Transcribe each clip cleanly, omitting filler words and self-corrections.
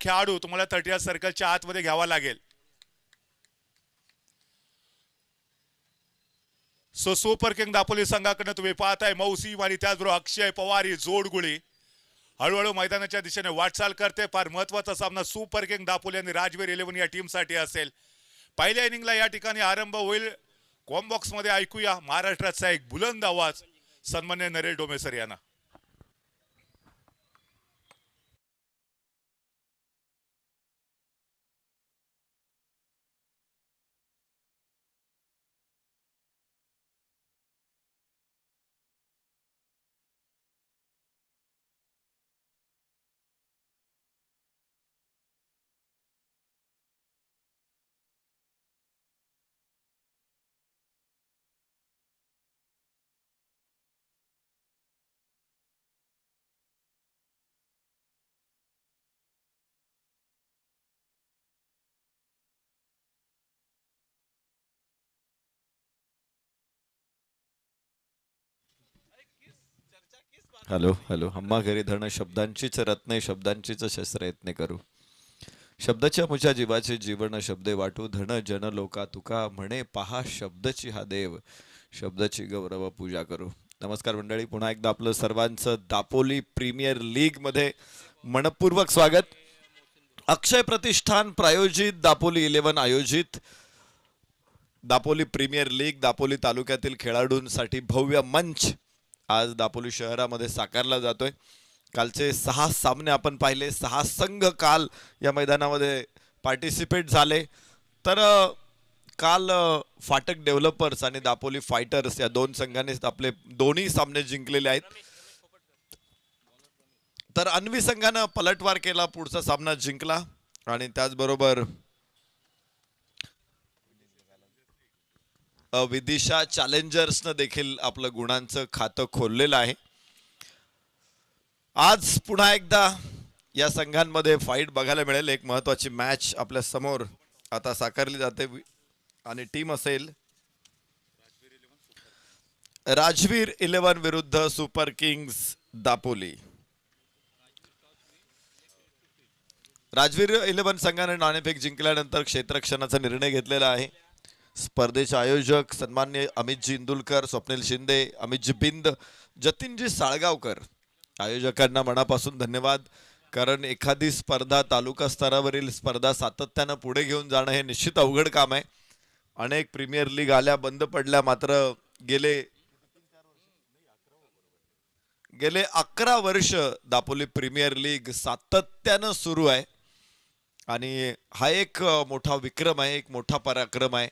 खेळाडू तुम्हाला 30 सर्कलच्या आतमध्ये घ्यावा लागेल. सो सुपर किंग दापोली संघाकडनं तुम्ही पाहताय मौसीम आणि त्याचबरोबर अक्षय पवार ही जोडगुळी हळूहळू मैदानाच्या दिशेने वाटचाल करते. फार महत्वाचा सामना सुपर किंग दापोली आणि राजवीर 11 या टीमसाठी असेल. पहिल्या इनिंगला या ठिकाणी आरंभ होईल. कॉम्बॉक्स मध्ये ऐकूया महाराष्ट्राचा एक बुलंद आवाज सन्मान्य नरेश डोमेसर यांना. हॅलो हॅलो हम्मा घरी धरण शब्दांचीच रत्ने शब्दांचीच शस्त्र यत्ने करू. शब्दाच्या मुझ्या जीवाचे जीवन शब्दे वाटू धन जन लोका तुका म्हणे पहा शब्दची हा देव शब्दाची गौरव पूजा करू. नमस्कार मंडळी, पुन्हा एकदा आपलं सर्वांचं दापोली प्रीमियर लीग मध्ये मनपूर्वक स्वागत. अक्षय प्रतिष्ठान प्रायोजित दापोली 11 आयोजित दापोली प्रीमियर लीग दापोली तालुक्यातील खेळाडूंसाठी भव्य मंच आज दापोली शहरामध्ये साकारला जातोय. कालचे 6 सामने आपण पाहिले, 6 संघ काल या मैदानामध्ये पार्टिसिपेट झाले. तर काल फाटक डेव्हलपर्स आणि दापोली फायटर्स या 2 संघांनी आपले दोन्ही सामने जिंकलेले आहेत. तर अन्वी संघानं पलटवार केला, पुढचा सामना जिंकला आणि त्याचबरोबर विदिशा चॅलेंजर्सनं देखील आपलं गुणांचं खातं खोललेलं आहे. आज पुन्हा एकदा या संघांमध्ये फाईट बघायला मिळेल. एक महत्वाची मॅच आपल्या समोर आता साकारली जाते आणि टीम असेल राजवीर 11 विरुद्ध सुपर किंग्स दापोली. राजवीर 11 संघाने नाणेफेक जिंकल्यानंतर क्षेत्ररक्षणाचा निर्णय घेतलेला आहे. स्पर्धेचे आयोजक सन्मान्य अमितजी इंदुलकर, स्वप्नील शिंदे, अमितजी बिंद, जतीनजी साळगावकर. आयोजकांना मनापासून धन्यवाद, कारण एखादी स्पर्धा तालुका स्तरावरील स्पर्धा सातत्यानं पुढे घेऊन जाणं हे निश्चित अवघड काम आहे. अनेक प्रीमियर लीग आल्या, बंद पडल्या, मात्र गेले 11 वर्ष दापोली प्रीमियर लीग सातत्यानं सुरू आहे आणि हा एक मोठा विक्रम आहे, एक मोठा पराक्रम आहे.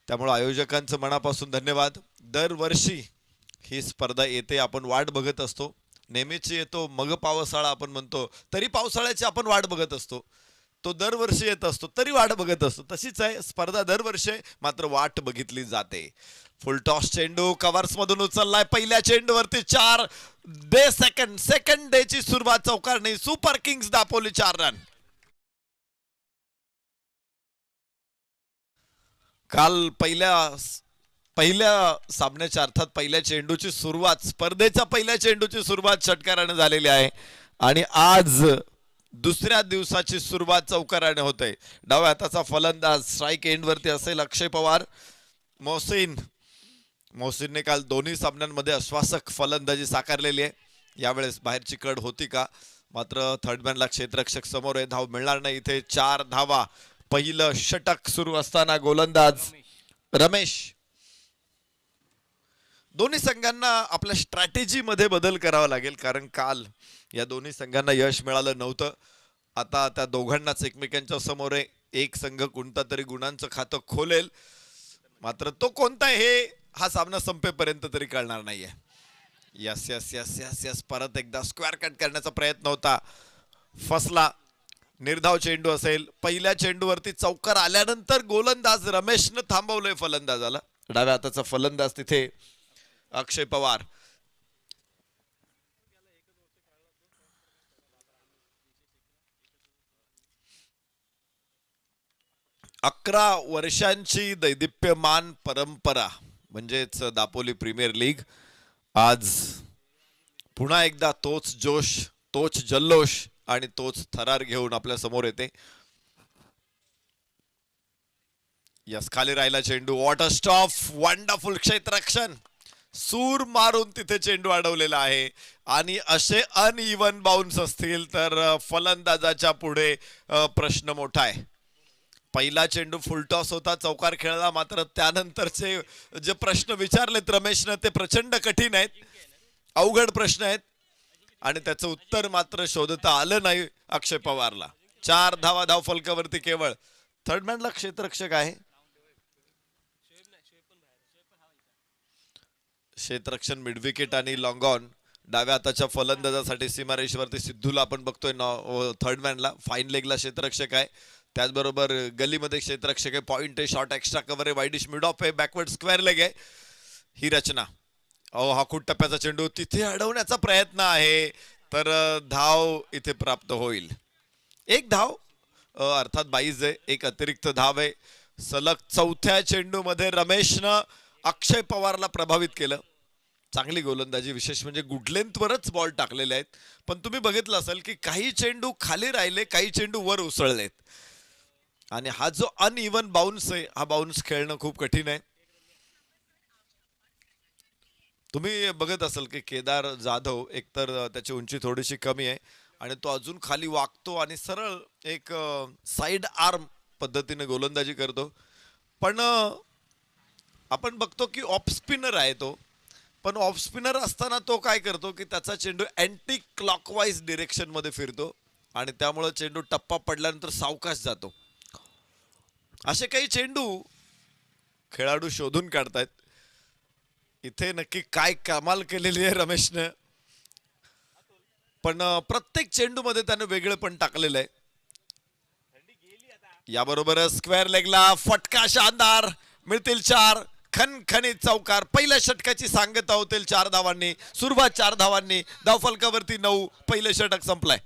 त्यामुळे आयोजकांचं मनापासून धन्यवाद. दरवर्षी ही स्पर्धा येते, आपण वाट बघत असतो. नेहमीची येतो मग पावसाळा आपण म्हणतो, तरी पावसाळ्याची आपण वाट बघत असतो. तो दरवर्षी येत असतो तरी वाट बघत असतो. तशीच आहे स्पर्धा, दरवर्षी मात्र वाट बघितली जाते. फुल टॉस चेंडू कव्हर्स मधून उचललाय. पहिल्या चेंडूवरती 4 डे सेकंड डेची सुरुवात चौकारणी. Super Kings Dapoli 4 run. काल पहिल्या सामन्याच्या अर्थात पहिल्या चेंडूची सुरुवात, स्पर्धेच्या पहिल्या चेंडूची सुरुवात षटकाराने झालेली आहे आणि आज दुसऱ्या दिवसाची सुरुवात चौकाराने होते. डाव्या हाताचा फलंदाज स्ट्राईक एंड वरती असेल अक्षय पवार. मोहसिनने काल दोन्ही सामन्यांमध्ये आश्वासक फलंदाजी साकारलेली आहे. यावेळेस बाहेरची कड होती का, मात्र थर्डमॅनला क्षेत्ररक्षक समोर आहे, धाव मिळणार नाही इथे. 4 धावा. पहिलं षटक सुरू असताना गोलंदाज रमेश. दोन्ही संघांना आपल्या स्ट्रॅटेजी मध्ये बदल करावा लागेल, कारण काल या दोन्ही संघांना यश मिळालं नव्हतं. आता त्या दोघांनाच एकमेकांच्या समोर आहे. एक संघ कोणता तरी गुणांचं खातं खोलेल, मात्र तो कोणता हे हा सामना संपेपर्यंत तरी कळणार नाहीये. Yes yes yes yes yes परत एकदा स्क्वेअर कट करण्याचा प्रयत्न होता, फसला. निर्धाव चेंडू असेल. पहिल्या चेंडूवरती चौकार आल्यानंतर गोलंदाज रमेशनं थांबवलंय फलंदाजाला. डाव्या हाताचा फलंदाज तिथे अक्षय पवार. अकरा वर्षांची दैदिप्यमान परंपरा म्हणजेच दापोली प्रीमियर लीग आज पुन्हा एकदा तोच जोश, तोच जल्लोष आणि तोच थरार घेऊन आपल्या समोर येते. यस, खाली राहिला चेंडू. वॉटर स्टॉप, वंडरफुल क्षेत्ररक्षण, सूर मारून तिथे चेंडू अडवलेला आहे. आणि असे अनइव्हन बाउन्स असतील तर फलंदाजाच्या पुढे प्रश्न मोठा आहे. पहिला चेंडू फुलटॉस होता, चौकार खेळला, मात्र त्यानंतरचे जे प्रश्न विचारलेत रमेशनं ते प्रचंड कठीण आहेत, अवघड प्रश्न आहेत आणि त्याचं उत्तर मात्र शोधता आलं नाही अक्षय पवारला. 4 धावा धावफलकावरती. केवळ थर्डमॅनला क्षेत्ररक्षक आहे. क्षेत्ररक्षण मिडविकेट आणि लॉंग ऑन. डाव्या हाताच्या फलंदाजासाठी सीमारेषेवरती सिद्धूला आपण बघतोय थर्डमॅनला. फाईन लेगला क्षेत्ररक्षक आहे. त्याचबरोबर गलीमध्ये क्षेत्ररक्षक आहे. पॉइंट आहे, शॉर्ट एक्स्ट्रा कव्हर आहे, वाईडिश मिड ऑफ आहे, बॅकवर्ड स्क्वेअर लेग आहे. ही रचना. हा खूप टप्प्याचा चेंडू तिथे अडवण्याचा प्रयत्न आहे, तर धाव इथे प्राप्त होईल. एक धाव अर्थात 22 आहे, एक अतिरिक्त धाव आहे. सलग चौथ्या चेंडूमध्ये रमेशनं अक्षय पवारला प्रभावित केलं. चांगली गोलंदाजी, विशेष म्हणजे गुड लेंथवरच बॉल टाकलेले आहेत. पण तुम्ही बघितलं असेल की काही चेंडू खाली राहिले, काही चेंडू वर उसळलेत. आणि हा जो अनइव्हन बाउन्स आहे, हा बाउन्स खेळणं खूप कठीण आहे. तुम्ही बघत असाल की केदार जाधव एकतर त्याची उंची थोडीशी कमी आहे आणि तो अजून खाली वाकतो आणि सरळ एक साइड आर्म पद्धतीने गोलंदाजी करतो. पण आपण बघतो की ऑफ स्पिनर आहे तो. पण ऑफ स्पिनर असताना तो काय करतो की त्याचा चेंडू अँटी क्लॉकवाईज डिरेक्शन मध्ये फिरतो आणि त्यामुळे चेंडू टप्पा पडल्यानंतर सावकाश जातो. असे काही चेंडू खेळाडू शोधून काढतायत. इथे नक्की काय कमाल केलेली आहे रमेशने. पण प्रत्येक चेंडू मध्ये त्याने वेगळे पण टाकलेलं आहे. याबरोबरच स्क्वेअर लेगला फटका शानदार. मिळतील 4 खणखणीत चौकार. पहिल्या षटकाची सांगता होतील 4 धावांनी. सुरुवात 4 धावांनी. धावफलकावरती 9. पहिले षटक संपलाय.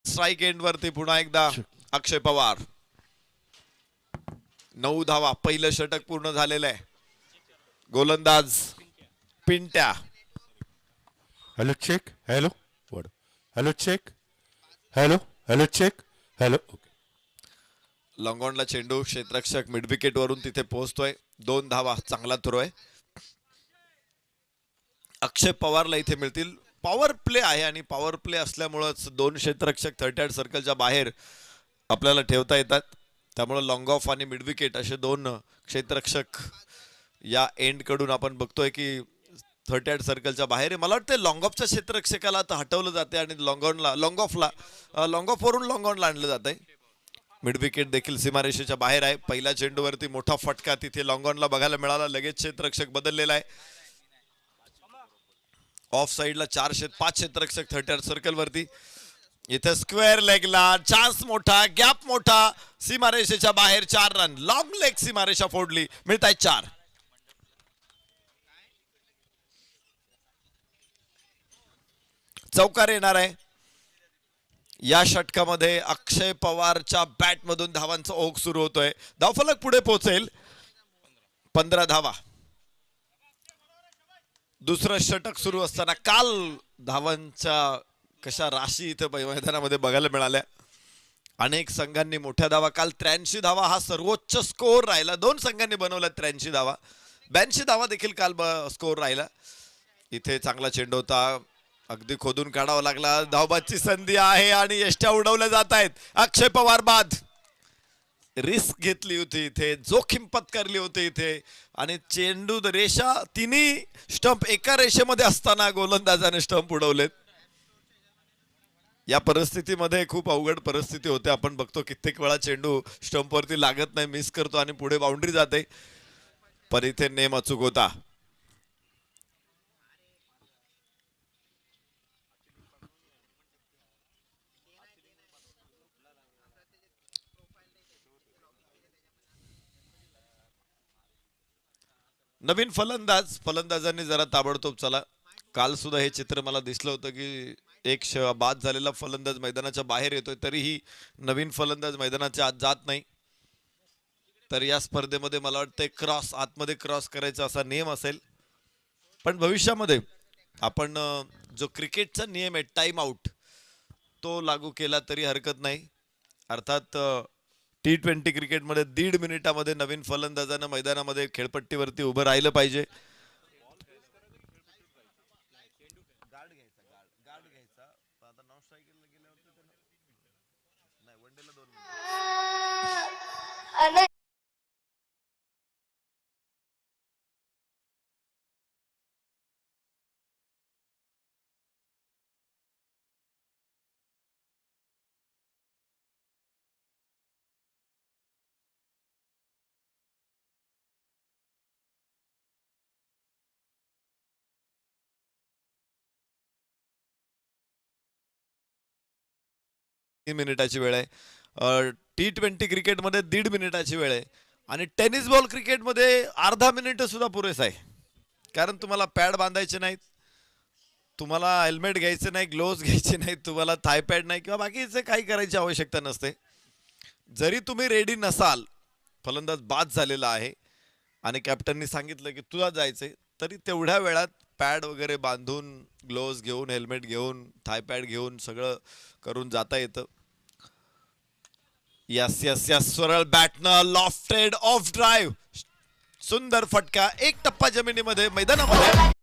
स्ट्राइक एंड वरती पुन्हा एकदा अक्षय पवार. 9 धावा. पहिलं षटक पूर्ण झालेलं आहे. गोलंदाज पिंट्या. Hello check. हॅलो वड. Hello check. Hello hello check. Hello. लॉंगॉनला चेंडू. क्षेत्ररक्षक मिडविकेट वरून तिथे पोहोचतोय. 2 धावा. चांगला थ्रो आहे. अक्षय पवारला इथे मिळतील. पॉवर प्ले आहे आणि पॉवर प्ले असल्यामुळेच 2 क्षेत्ररक्षक 38 सर्कलच्या बाहेर आपल्याला ठेवता येतात. त्यामुळे लॉंग ऑफ आणि मिडविकेट असे 2 क्षेत्ररक्षक या एंड कडून आपण बघतोय की 38 सर्कलच्या बाहेर आहे. मला वाटतं लॉंग ऑफच्या क्षेत्ररक्षकाला आता हटवलं जाते आणि लॉंग ऑफ वरून लॉंग ऑनला आणलं जात आहे. मिडविकेट देखील सीमारेषेच्या बाहेर आहे. पहिल्या चेंडूवरती मोठा फटका तिथे लॉंग ऑनला बघायला मिळाला. लगेच क्षेत्ररक्षक बदललेला आहे. ऑफ साइडला 5 क्षेत्ररक्षक 38 सर्कल वरती. इथे स्क्वेअर लेगला चान्स मोठा, गॅप मोठा. सीमारेषेच्या बाहेर 4 रन. लॉंग लेग सीमारेषा फोडली. मिळतायत 4. चौकार येणार आहे. या षटकामध्ये अक्षय पवारच्या बॅट मधून धावांचा ओघ सुरू होतोय. धावफलक पुढे पोहोचेल. 15 धावा. दुसरं षटक सुरू असताना काल धावांच्या कशा राशी इथे मैदानामध्ये बघायला मिळाल्या. अनेक संघांनी मोठ्या धावा, काल 83 धावा हा सर्वोच्च स्कोर राहिला. 2 संघांनी बनवला 83 धावा. 82 धावा देखील काल स्कोर राहिला. इथे चांगला चेंडू होता, अगदी खोदून काढावा लागला. धावबादची संधी आहे आणि यष्ट्या उडवल्या जात आहेत. अक्षय पवार बाद. रिस्क घेतली होती इथे, जोखीम पत्करली होती इथे आणि चेंडू रेषा, तिन्ही स्टंप एका रेषेमध्ये असताना गोलंदाजाने स्टंप उडवलेत. या परिस्थितीमध्ये खूप अवघड परिस्थिती होते. आपण बघतो कित्येक वेळा चेंडू स्टंपवरती लागत नाही, मिस करतो आणि पुढे बाउंड्री जाते. पण इथे नेम अचूक होता. नवीन फलंदाजांनी जरा ताबडतोब चला. काल सुद्धा हे चित्र मला दिसलं होतं की एक बाद झालेला फलंदाज मैदानाच्या बाहेर येतोय, तरीही नवीन फलंदाज मैदानाच्या आत जात नाही. तर या स्पर्धेमध्ये मला वाटतं क्रॉस, आतमध्ये क्रॉस करायचा असा नियम असेल. पण भविष्यामध्ये आपण जो क्रिकेटचा नियम आहे टाइम आउट, तो लागू केला तरी हरकत नाही. अर्थात T20 क्रिकेटमध्ये 1.5 मिनिटामध्ये नवीन फलंदाजानं मैदानामध्ये खेळपट्टीवरती उभं राहिलं पाहिजे. मिनिटाची वेळ आहे. T20 क्रिकेटमध्ये 1.5 मिनिटाची वेळ आहे आणि टेनिस बॉल क्रिकेटमध्ये अर्धा मिनिट सुद्धा पुरेसा आहे. कारण तुम्हाला पॅड बांधायचे नाहीत, तुम्हाला हेल्मेट घ्यायचे नाही, ग्लोव्ज घ्यायचे नाहीत, तुम्हाला थाय पॅड नाही किंवा बाकीचे काही करायची आवश्यकता नसते. जरी तुम्ही रेडी नसाल, फलंदाज बाद झालेला आहे आणि कॅप्टननी सांगितलं की तुला जायचंय, तरी तेवढ्या वेळात पॅड वगैरे बांधून, ग्लोव्ज घेऊन, हेल्मेट घेऊन, थाय पॅड घेऊन सगळं करून जाता येतं. यस यस यस, सरळ बॅटनं लॉफ्टेड ऑफ ड्राईव्ह, सुंदर फटका, एक टप्पा जमिनीमध्ये मैदानामध्ये.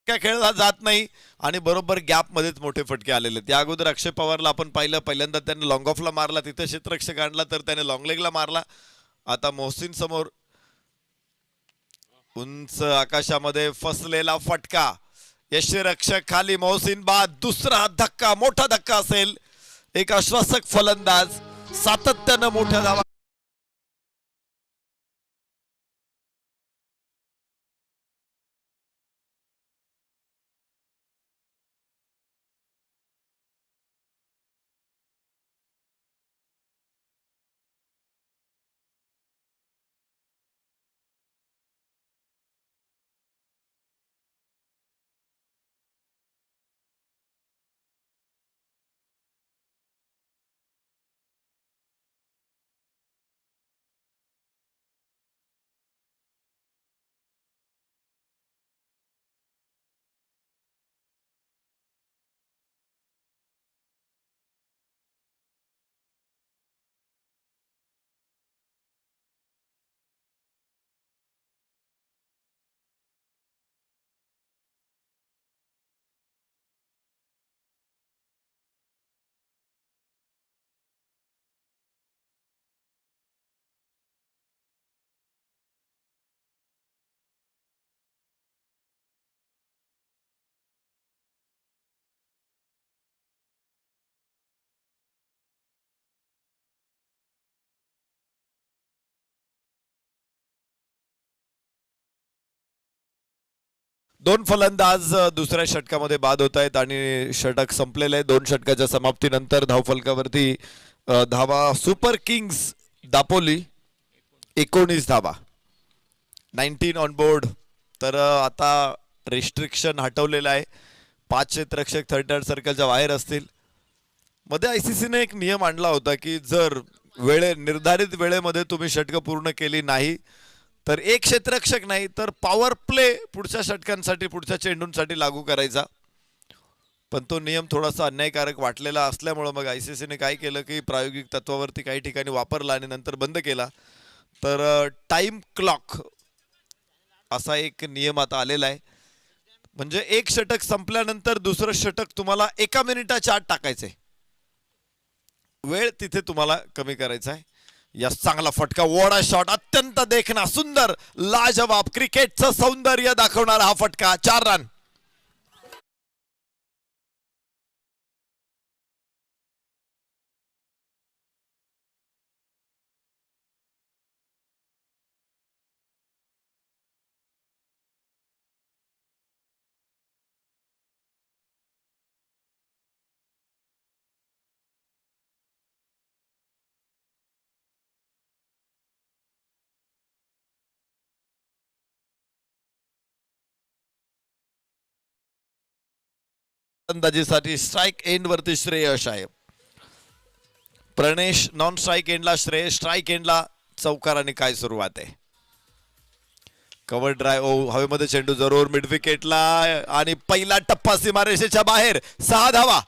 काय खेळला जात नाही आणि बरोबर गॅप मध्येच मोठे फटके आलेले. त्या अगोदर अक्षय पवारला आपण पाहिलं, पहिल्यांदा त्याने लॉंग ऑफला मारला, तिथे क्षेत्ररक्षक आणला, तर त्याने लॉंग लेगला मारला. आता मोहसिन समोर उंच आकाशामध्ये फसलेला फटका, यष्टीरक्षक खाली, मोहसिन बाद. दुसरा धक्का, मोठा धक्का असेल. एक आश्वासक फलंदाज, सातत्यानं मोठ्या धावा. दोन फलंदाज दुसऱ्या षटकामध्ये बाद होत आहेत आणि षटक संपलेलं आहे. 2 षटकाच्या समाप्तीनंतर धावफलकावरती धावा सुपर किंग्स दापोली 19 धावा. 19 ऑन बोर्ड. तर आता रिस्ट्रिक्शन हटवलेलं आहे. 5 क्षेत्ररक्षक थर्ड सर्कलच्या बाहेर असतील. मध्ये ICCने एक नियम आणला होता की जर निर्धारित वेळेमध्ये तुम्ही षटकं पूर्ण केली नाही तर एक क्षेत्ररक्षक नाही तर पॉवर प्ले पुढच्या षटकांसाठी पुढच्या चेंडूंसाठी लागू करायचा. पण तो नियम थोडासा अन्यायकारक वाटलेला असल्यामुळे मग ICCने काय केलं की प्रायोगिक तत्वावरती काही ठिकाणी वापरला आणि नंतर बंद केला. तर टाइम क्लॉक असा एक नियम आता आलेला आहे. म्हणजे एक षटक संपल्यानंतर दुसरं षटक तुम्हाला 1 मिनिटाच्या आत टाकायचंय. वेळ तिथे तुम्हाला कमी करायचा आहे. या चांगला फटका वोडा शॉट अत्यंत देखना सुंदर लाजवाब क्रिकेटचं सौंदर्य दाखवणारा हा फटका. 4 रन. अंदाजीसाठी स्ट्राइक एंड वरती श्रेयश आहे. प्रणेश नॉन स्ट्राइक एंडला, श्रेयश स्ट्राइक एंडला. चौकार आणि काय सुरुवात आहे. कव्हर ड्राइव्ह हवेमध्ये चेंडू जरूर मिड विकेटला आणि पहिला टप्पा सीमारेषेच्या बाहेर. 6 धावा.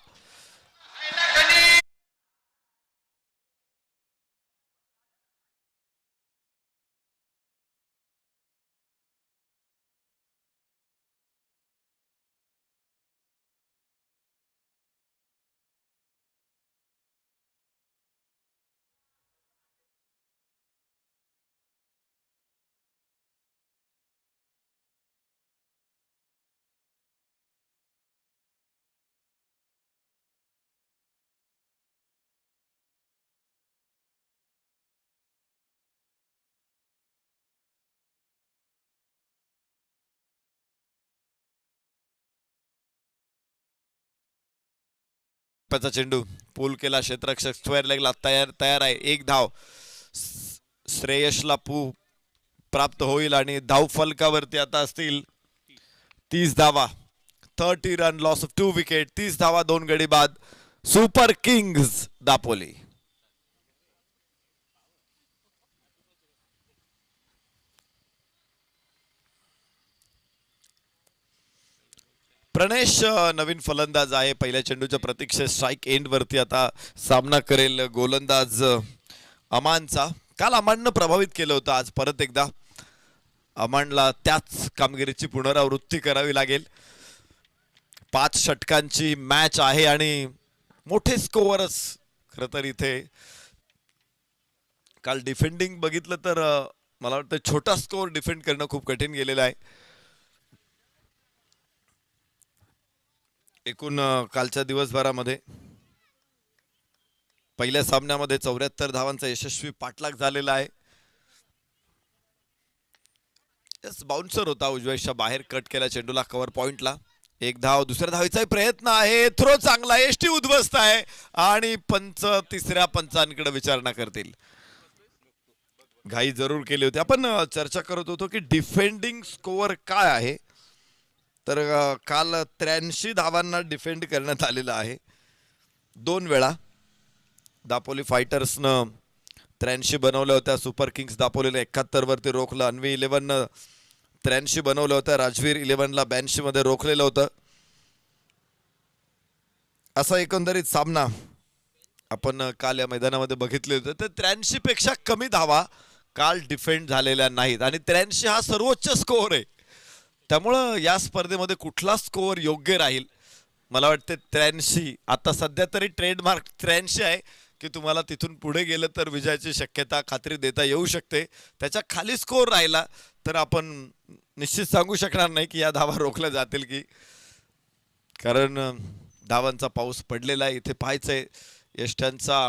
चेंडू पूल केला. क्षेत्ररक्षक स्क्वेअर लेगला तयार आहे. 1 धाव श्रेयसला प्राप्त होईल आणि धाव फलकावरती आता असतील 30 धावा. 30 रन लॉस ऑफ 2 विकेट. 30 धावा 2 गडी बाद. Super Kings Dapoli. प्रणेश नवीन फलंदाज आहे. पहिल्या चेंडूच्या प्रतीक्षेत स्ट्राइक एंड वरती आता सामना करेल गोलंदाज अमानचा. काल अमाननं प्रभावित केलं होतं. आज परत एकदा अमानला त्याच कामगिरीची पुनरावृत्ती करावी लागेल. 5 षटकांची मॅच आहे आणि मोठे स्कोअरच खरं तर इथे. काल डिफेंडिंग बघितलं तर मला वाटतं छोटा स्कोअर डिफेंड करणं खूप कठीण गेलेलं आहे. एकूण कालच्या दिवसभरामध्ये पहिल्या सामन्यामध्ये 74 धावांचा यशस्वी पाठलाग झालेला आहे. बाउन्सर होता उजव्याच्या बाहेर कट केला चेंडूला कव्हर पॉइंटला. 1 धाव. दुसऱ्या धावेचा प्रयत्न आहे. थ्रो चांगला. एसटी उद्ध्वस्त आहे आणि पंच तिसऱ्या पंचांकडे विचारणा करतील. घाई जरूर केली होती. आपण चर्चा करत होतो की डिफेंडिंग स्कोअर काय आहे. तर काल 83 धावांना डिफेंड करण्यात आलेला आहे. 2 वेळा दापोली फायटर्सनं 83 बनवल्या होत्या. सुपर किंग्स दापोलीला 71 वरती रोखलं. अन्वी 11 83 बनवलं होतं. राजवीर 11ला 82 मध्ये रोखलेलं होतं. असा एकंदरीत सामना आपण काल या मैदानामध्ये बघितले होते. तर 83 पेक्षा कमी धावा काल डिफेंड झालेल्या नाहीत आणि 83 हा सर्वोच्च स्कोअर आहे. त्यामुळं या स्पर्धेमध्ये कुठला स्कोअर योग्य राहील मला वाटते 83. आता सध्या तरी ट्रेडमार्क 83 आहे की तुम्हाला तिथून पुढे गेलं तर विजयाची शक्यता खात्री देता येऊ शकते. त्याच्या खाली स्कोअर राहिला तर आपण निश्चित सांगू शकणार नाही की या धावा रोखल्या जातील की. कारण धावांचा पाऊस पडलेला आहे. इथे पाहायचंय यष्ट्यांचा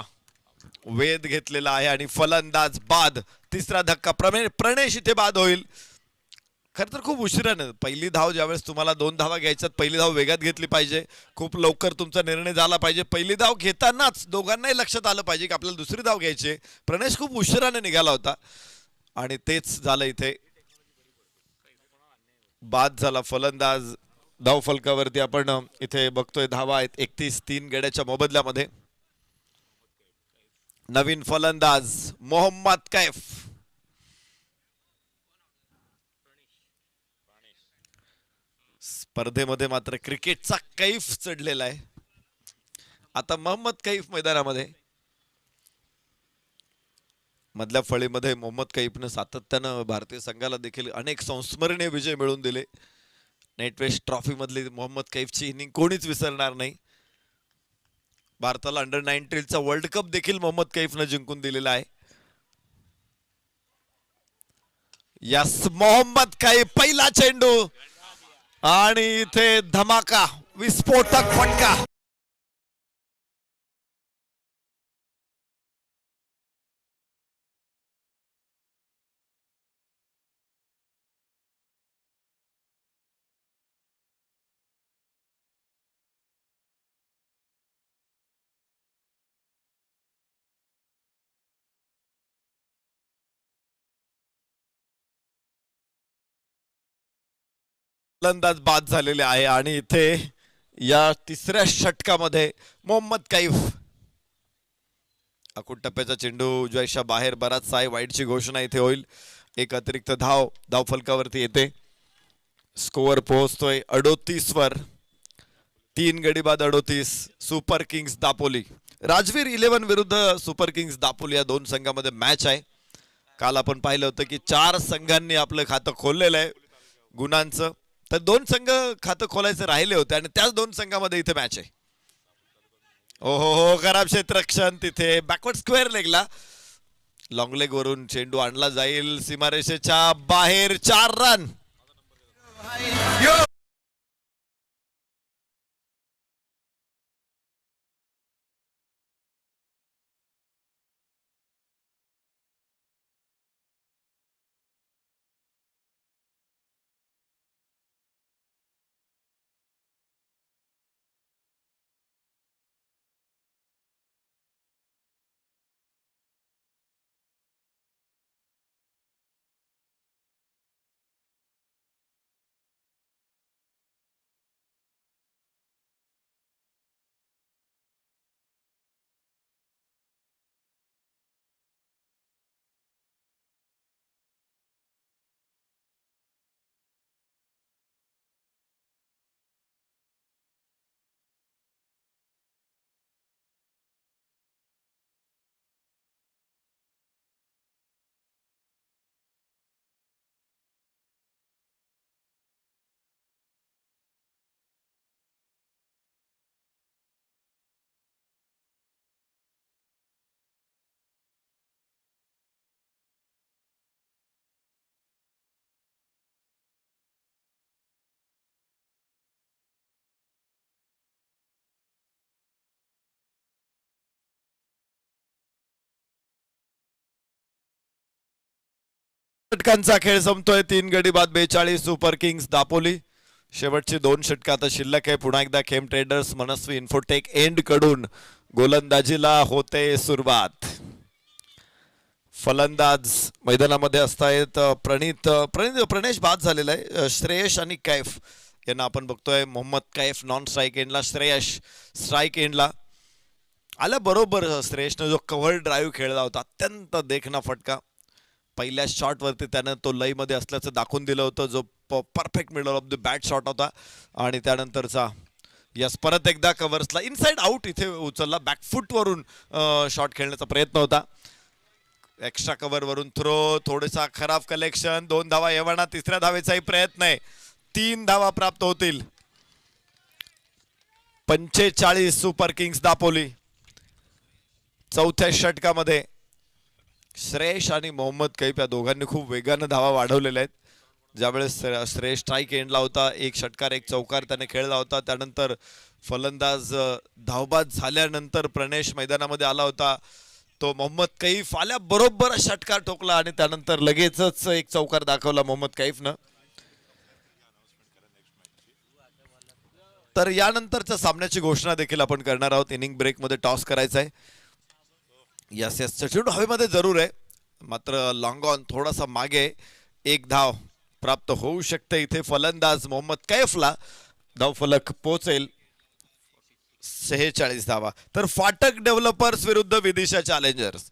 वेध घेतलेला आहे आणि फलंदाज बाद. तिसरा धक्का. प्रणेश इथे बाद होईल. खरं तर खूप उशिरानं पहिली धाव ज्यावेळेस तुम्हाला 2 धावा घ्यायच्यात पहिली धाव वेगात घेतली पाहिजे. खूप लवकर तुमचा निर्णय झाला पाहिजे. पहिली धाव घेतानाच दोघांनाही लक्षात आलं पाहिजे की आपल्याला दुसरी धाव घ्यायची. प्रणेश खूप उशिराने निघाला होता आणि तेच झालं इथे. बाद झाला फलंदाज. धावफलकावरती आपण इथे बघतोय धावा आहेत 31 3 गड्याच्या मोबदल्यामध्ये. नवीन फलंदाज मोहम्मद कैफ. स्पर्धेमध्ये मात्र क्रिकेटचा कैफ चढलेला आहे. आता मोहम्मद कैफ मैदानामध्ये. मधल्या फळीमध्ये मोहम्मद कैफनं सातत्यानं भारतीय संघाला देखील अनेक संस्मरणीय विजय मिळवून दिले. नेटवेस्ट ट्रॉफी मधली मोहम्मद कैफची इनिंग कोणीच विसरणार नाही. भारताला अंडर 19चा वर्ल्ड कप देखील मोहम्मद कैफनं जिंकून दिलेला आहे. यस, मोहम्मद कैफ पहिला चेंडू आणि इथे धमाका, विस्फोटक फटका. फलंदाज बाद झालेले आहे आणि इथे या तिसऱ्या षटकामध्ये मोहम्मद कैफ. अकुट टप्प्याचा चेंडू उजव्याच्या बाहेर बराचसा आहे. वाईडची घोषणा इथे होईल. एक अतिरिक्त धाव फलकावरती येते. स्कोअर पोहोचतोय 38 वर. 3 गडी बाद 38. सुपर किंग्स दापोली, राजवीर 11 विरुद्ध सुपर किंग्स दापोली या दोन संघामध्ये मॅच आहे. काल आपण पाहिलं होतं की 4 संघांनी आपलं खातं खोललेलं आहे गुणांचं. तर 2 संघ खातं खोलायचे राहिले होते आणि त्याच 2 संघामध्ये इथे मॅच आहे. हो, खराब क्षेत्ररक्षण तिथे. बॅकवर्ड स्क्वेअर लेगला लॉंग लेग वरून चेंडू आणला जाईल सीमारेषेच्या बाहेर. 4 रन. षटकांचा खेळ संपतोय. 3 गडी बाद 42. Super Kings Dapoli. शेवटची 2 षटकं आता शिल्लक आहे. पुन्हा एकदा खेम ट्रेडर्स मनस्वी इन्फोटेक एंड कडून गोलंदाजीला होते सुरुवात. फलंदाज मैदानामध्ये असतायत प्रणेश बाद झालेला आहे. श्रेयश आणि कैफ यांना आपण बघतोय. मोहम्मद कैफ नॉन स्ट्राईक एंडला, श्रेयश स्ट्राईक एंडला. आल्याबरोबर श्रेयशने जो कव्हर ड्राईव्ह खेळला होता, अत्यंत देखणा फटका. पहिल्या शॉटवरती त्यानं तो लयमध्ये असल्याचं दाखवून दिलं होतं, जो perfect middle of the bat shot होता. आणि त्यानंतरचा यस, परत एकदा कव्हर्सला इनसाइड आउट इथे उचलला. बॅकफुट वरून शॉट खेळण्याचा प्रयत्न होता. एक्स्ट्रा कव्हर वरून थ्रो, थोडासा खराब कलेक्शन. 2 धावा येवाना. तिसऱ्या धावेचाही प्रयत्न आहे. 3 धावा प्राप्त होतील. 45 सुपर किंग्स दापोली. चौथ्या षटकामध्ये श्रेयश आणि मोहम्मद कैफ या दोघांनी खूप वेगानं धावा वाढवलेल्या आहेत. ज्यावेळेस श्रेयश स्ट्राईक एंडला होता, 1 षटकार 1 चौकार त्याने खेळला होता. त्यानंतर फलंदाज धावबाद झाल्यानंतर प्रणेश मैदानामध्ये आला होता. तो मोहम्मद कैफ आल्याबरोबर षटकार ठोकला आणि त्यानंतर लगेचच 1 चौकार दाखवला मोहम्मद कैफनं. तर यानंतरच्या सामन्याची घोषणा देखील आपण करणार आहोत. इनिंग ब्रेकमध्ये टॉस करायचा आहे. यस चेंडू हवेमध्ये जरूर आहे, मात्र लॉंग ऑन थोडासा मागे. 1 धाव प्राप्त होऊ शकते. इथे फलंदाज मोहम्मद कैफला धावफलक पोहोचेल 46 धावा. तर फाटक डेव्हलपर्स विरुद्ध विदिशा चॅलेंजर्स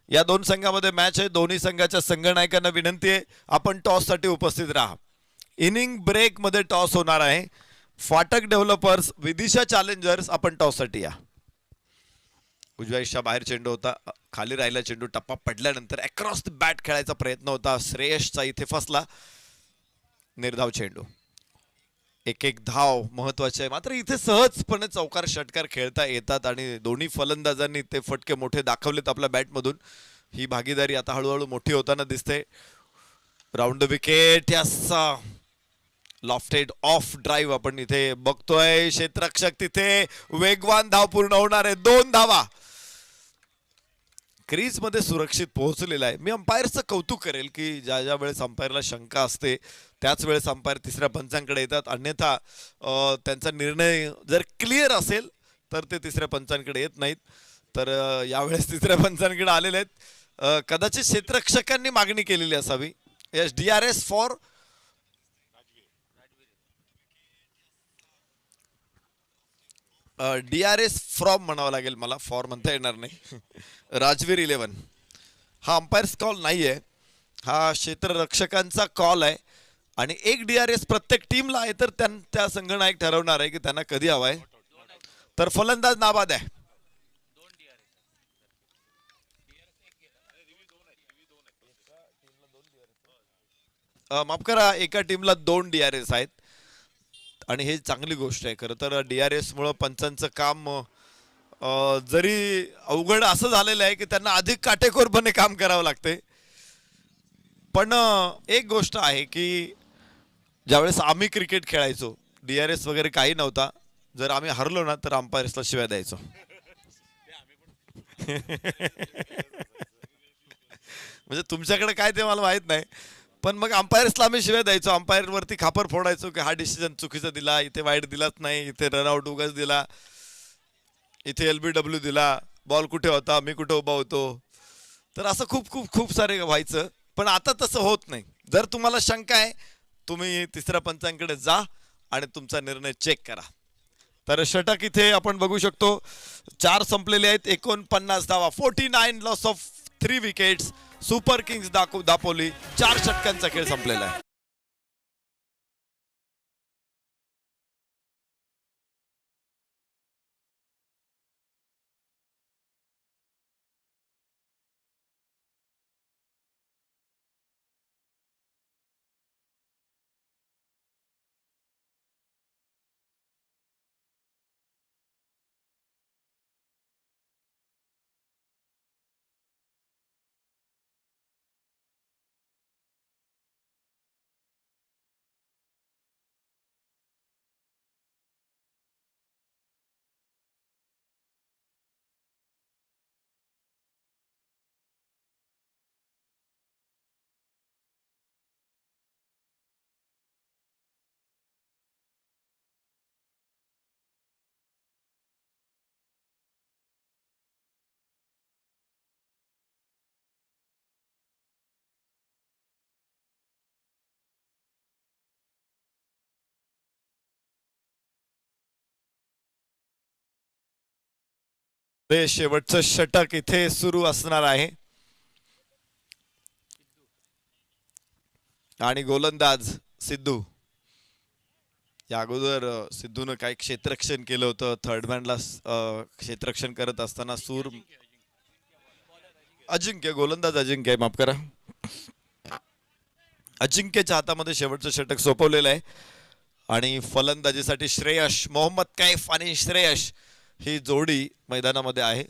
या दोन संघामध्ये मॅच आहे. दोन्ही संघाच्या संघनायकांना विनंती आहे आपण टॉस साठी उपस्थित राहा. इनिंग ब्रेक मध्ये टॉस होणार आहे. फाटक डेव्हलपर्स विदिशा चॅलेंजर्स आपण टॉस साठी या. उजव्या दिशा बाहेर चेंडू होता, खाली राहिला चेंडू, टप्पा पडल्यानंतर अक्रॉस द बॅट खेळायचा प्रयत्न होता, श्रेयसचा इथे फसला. निर्धाव चेंडू, एक एक धाव महत्वाचे आहे. मात्र इथे सहजपणे चौकार षटकार खेळता येतात आणि दोन्ही फलंदाजांनी ते फटके मोठे दाखवलेत आपल्या बॅटमधून. ही भागीदारी आता हळूहळू मोठी होताना दिसते. राऊंड द विकेट, याचा लॉफ्टेड ऑफ ड्राईव्ह आपण इथे बघतोय. क्षेत्ररक्षक तिथे वेगवान धाव पूर्ण होणार आहे. 2 धावा. क्रीज मध्ये सुरक्षित पोहोचलेला आहे. मी अंपायरचं कौतुक करेल की ज्या ज्या वेळेस अंपायरला शंका असते त्याच वेळेस अंपायर तिसऱ्या पंचांकडे येतात. अन्यथा त्यांचा निर्णय जर क्लिअर असेल तर ते तिसऱ्या पंचांकडे येत नाहीत. तर यावेळेस तिसऱ्या पंचांकडे आलेले आहेत. कदाचित क्षेत्ररक्षकांनी मागणी केलेली असावी. Yes, DRS for DRS from म्हणावं लागेल मला, फॉर म्हणता येणार नाही. राजवीर 11 हा अंपायर्स कॉल नाहीये, हा क्षेत्ररक्षकांचा कॉल आहे. आणि एक DRS प्रत्येक टीमला आहे. तर त्या संघनायक ठरवणार आहे की त्यांना कधी हवाय. तर फलंदाज नाबाद आहे. माफ करा, एका टीमला 2 DRS आहेत आणि हे चांगली गोष्ट आहे. खरं तर DRS मुळे पंचांचं काम जरी अवघड असं झालेलं आहे की त्यांना अधिक काटेकोरपणे काम करावं लागते. पण एक गोष्ट आहे की ज्यावेळेस आम्ही क्रिकेट खेळायचो DRS वगैरे काही नव्हता. जर आम्ही हरलो ना तर अंपायर्सला शिव्या द्यायचो. म्हणजे तुमच्याकडे काय ते मला माहित नाही, पण मग अंपायर्सला आम्ही शिव्या द्यायचो. अंपायर वरती खापर फोडायचो की हा डिसिजन चुकीचा दिला, इथे वाईट दिलाच नाही, इथे रनआउट उगाच दिला, इथे LBW दिला, बॉल कुठे होता, मी कुठे उभा होतो. तर असं खूप खूप खूप सारे व्हायचं. पण आता तसं होत नाही. जर तुम्हाला शंका आहे तुम्ही तिसऱ्या पंचांकडे जा आणि तुमचा निर्णय चेक करा. तर षटक इथे आपण बघू शकतो. 4 संपलेले आहेत. 49 धावा. 49 loss of 3 wickets. Super Kings Dapoli 4 षटकांचा खेळ संपलेला आहे. ते शेवटचं षटक इथे सुरू असणार आहे आणि गोलंदाज सिद्धू. या अगोदर सिद्धूनं काही क्षेत्ररक्षण केलं होतं. थर्ड मॅनला क्षेत्ररक्षण करत असताना सूर अजिंक्य, गोलंदाज अजिंक्य, माफ करा, अजिंक्यच्या हातामध्ये शेवटचं षटक सोपवलेलं आहे. आणि फलंदाजीसाठी श्रेयश, मोहम्मद कैफ आणि श्रेयश ही जोडी मैदानामध्ये आहे.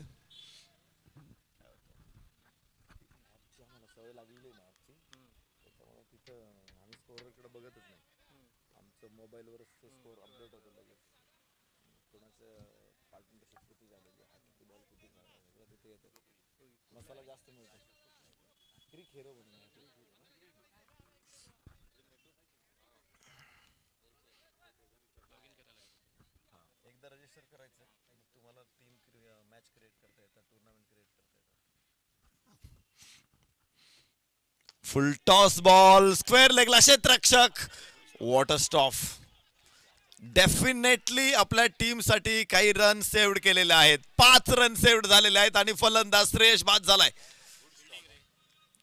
फुल टॉस बॉल स्क्वेअर लेगला क्षेत्ररक्षक वॉटर स्टॉफ. डेफिनेटली आपल्या टीमसाठी काही रन सेव्ड केलेले आहेत. 5 रन सेव्ड झालेले आहेत आणि फलंदाज श्रेयस बाद झालाय.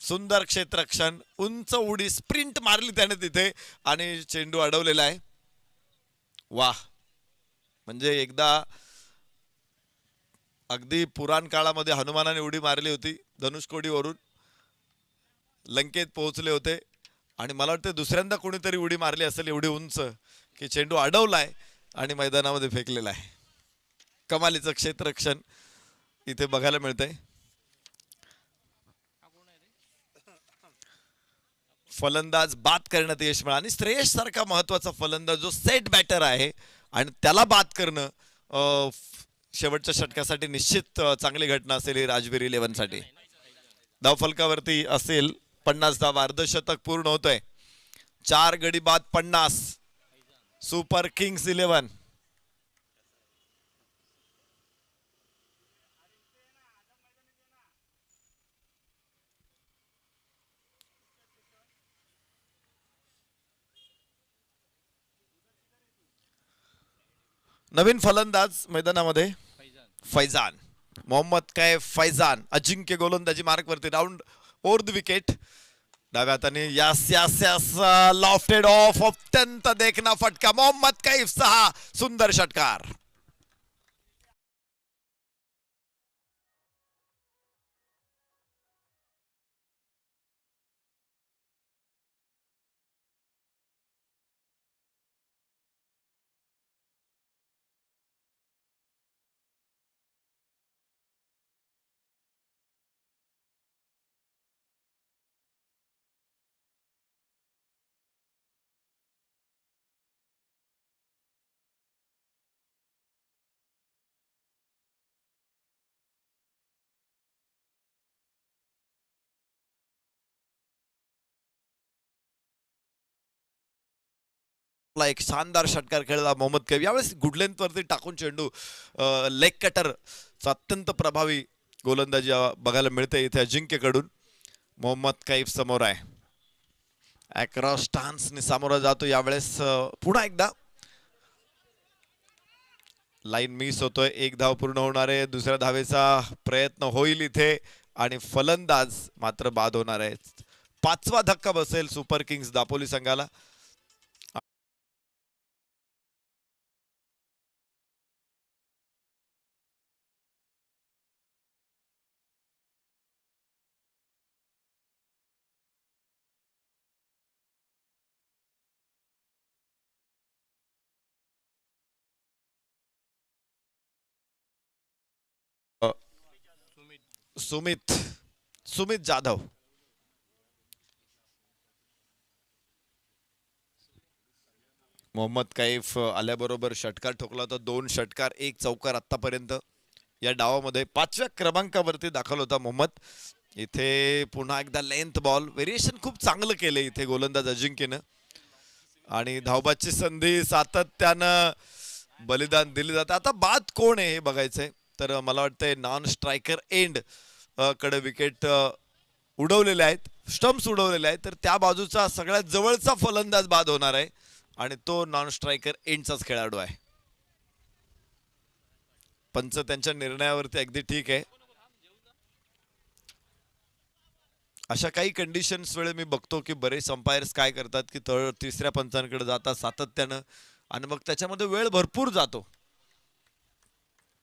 सुंदर क्षेत्ररक्षण, उंच उडी स्प्रिंट मारली त्याने तिथे आणि चेंडू अडवलेला आहे. वाह, म्हणजे एकदा अगदी पुराण काळामध्ये हनुमानाने उडी मारली होती धनुष्कोडीवरून, लंकेत पोहोचले होते आणि मला वाटतं दुसऱ्यांदा कोणीतरी उडी मारली असेल एवढी उंच की चेंडू अडवलाय आणि मैदानामध्ये फेकलेला आहे. कमालीचं क्षेत्ररक्षण इथे बघायला मिळतंय. फलंदाज बाद करण्यात यश मिळालं आणि श्रेयस सारखा महत्वाचा फलंदाज जो सेट बॅटर आहे आणि त्याला बाद करणं शेवटच्या षटकासाठी निश्चित चांगली घटना असेल ही राजवीर 11 साठी. धावफलकावरती असेल 50 धावा, अर्धशतक पूर्ण होतोय. 4 गडी बाद 50. Super Kings 11. नवीन फलंदाज मैदानामध्ये फैजान, मोहम्मद कैफ फैजान अजिंक्य गोलंदाजी मार्कवरती राऊंड ओव्हर द विकेट. डाव्या हाताने यास यास यास लॉफ्टेड ऑफ, अत्यंत देखना फटका. मोहम्मद कैफ 6. सुंदर षटकार. एक शानदार षटकार खेळला मोहम्मद कैफ. यावेळेस गुड लेंथ वरती टाकून चेंडू लेग कटर अत्यंत प्रभावी गोलंदाजी बघायला मिळते इथे अजिंक्यकडून. मोहम्मद कैफ समोर आहे. अक्रॉस स्टान्सने सामोरा जातो यावेळेस. पुन्हा एकदा लाईन मिस होतोय. 1 धाव पूर्ण होणार आहे. दुसऱ्या धावेचा प्रयत्न होईल इथे आणि फलंदाज मात्र बाद होणार आहे. 5वा धक्का बसेल सुपर किंग्स दापोली संघाला. सुमित जाधव. मोहम्मद कैफ आल्याबरोबर षटकार ठोकला होता. 2 षटकार 1 चौकार आतापर्यंत या डावामध्ये. 5व्या क्रमांकावरती दाखल होता मोहम्मद. इथे पुन्हा एकदा लेंथ बॉल व्हेरिएशन खूप चांगलं केलं इथे गोलंदाज अजिंक्यनं आणि धावबादची संधी सातत्यानं बलिदान दिले जाते. आता बाद कोण आहे हे बघायचंय. तर मला वाटतंय नॉन स्ट्रायकर एंड कडे विकेट उडवलेले आहेत, स्टम्प्स उडवलेले आहेत. तर त्या बाजूचा सगळ्यात जवळचा फलंदाज बाद होणार आहे आणि तो नॉन स्ट्रायकर एंडचाच खेळाडू आहे. पंच त्यांच्या निर्णयावरती अगदी ठीक आहे. अशा काही कंडिशन्स वेळे मी बघतो की बरेच अंपायर्स काय करतात की तिसऱ्या पंचांकडे जातात सातत्यानं आणि मग त्याच्यामध्ये वेळ भरपूर जातो.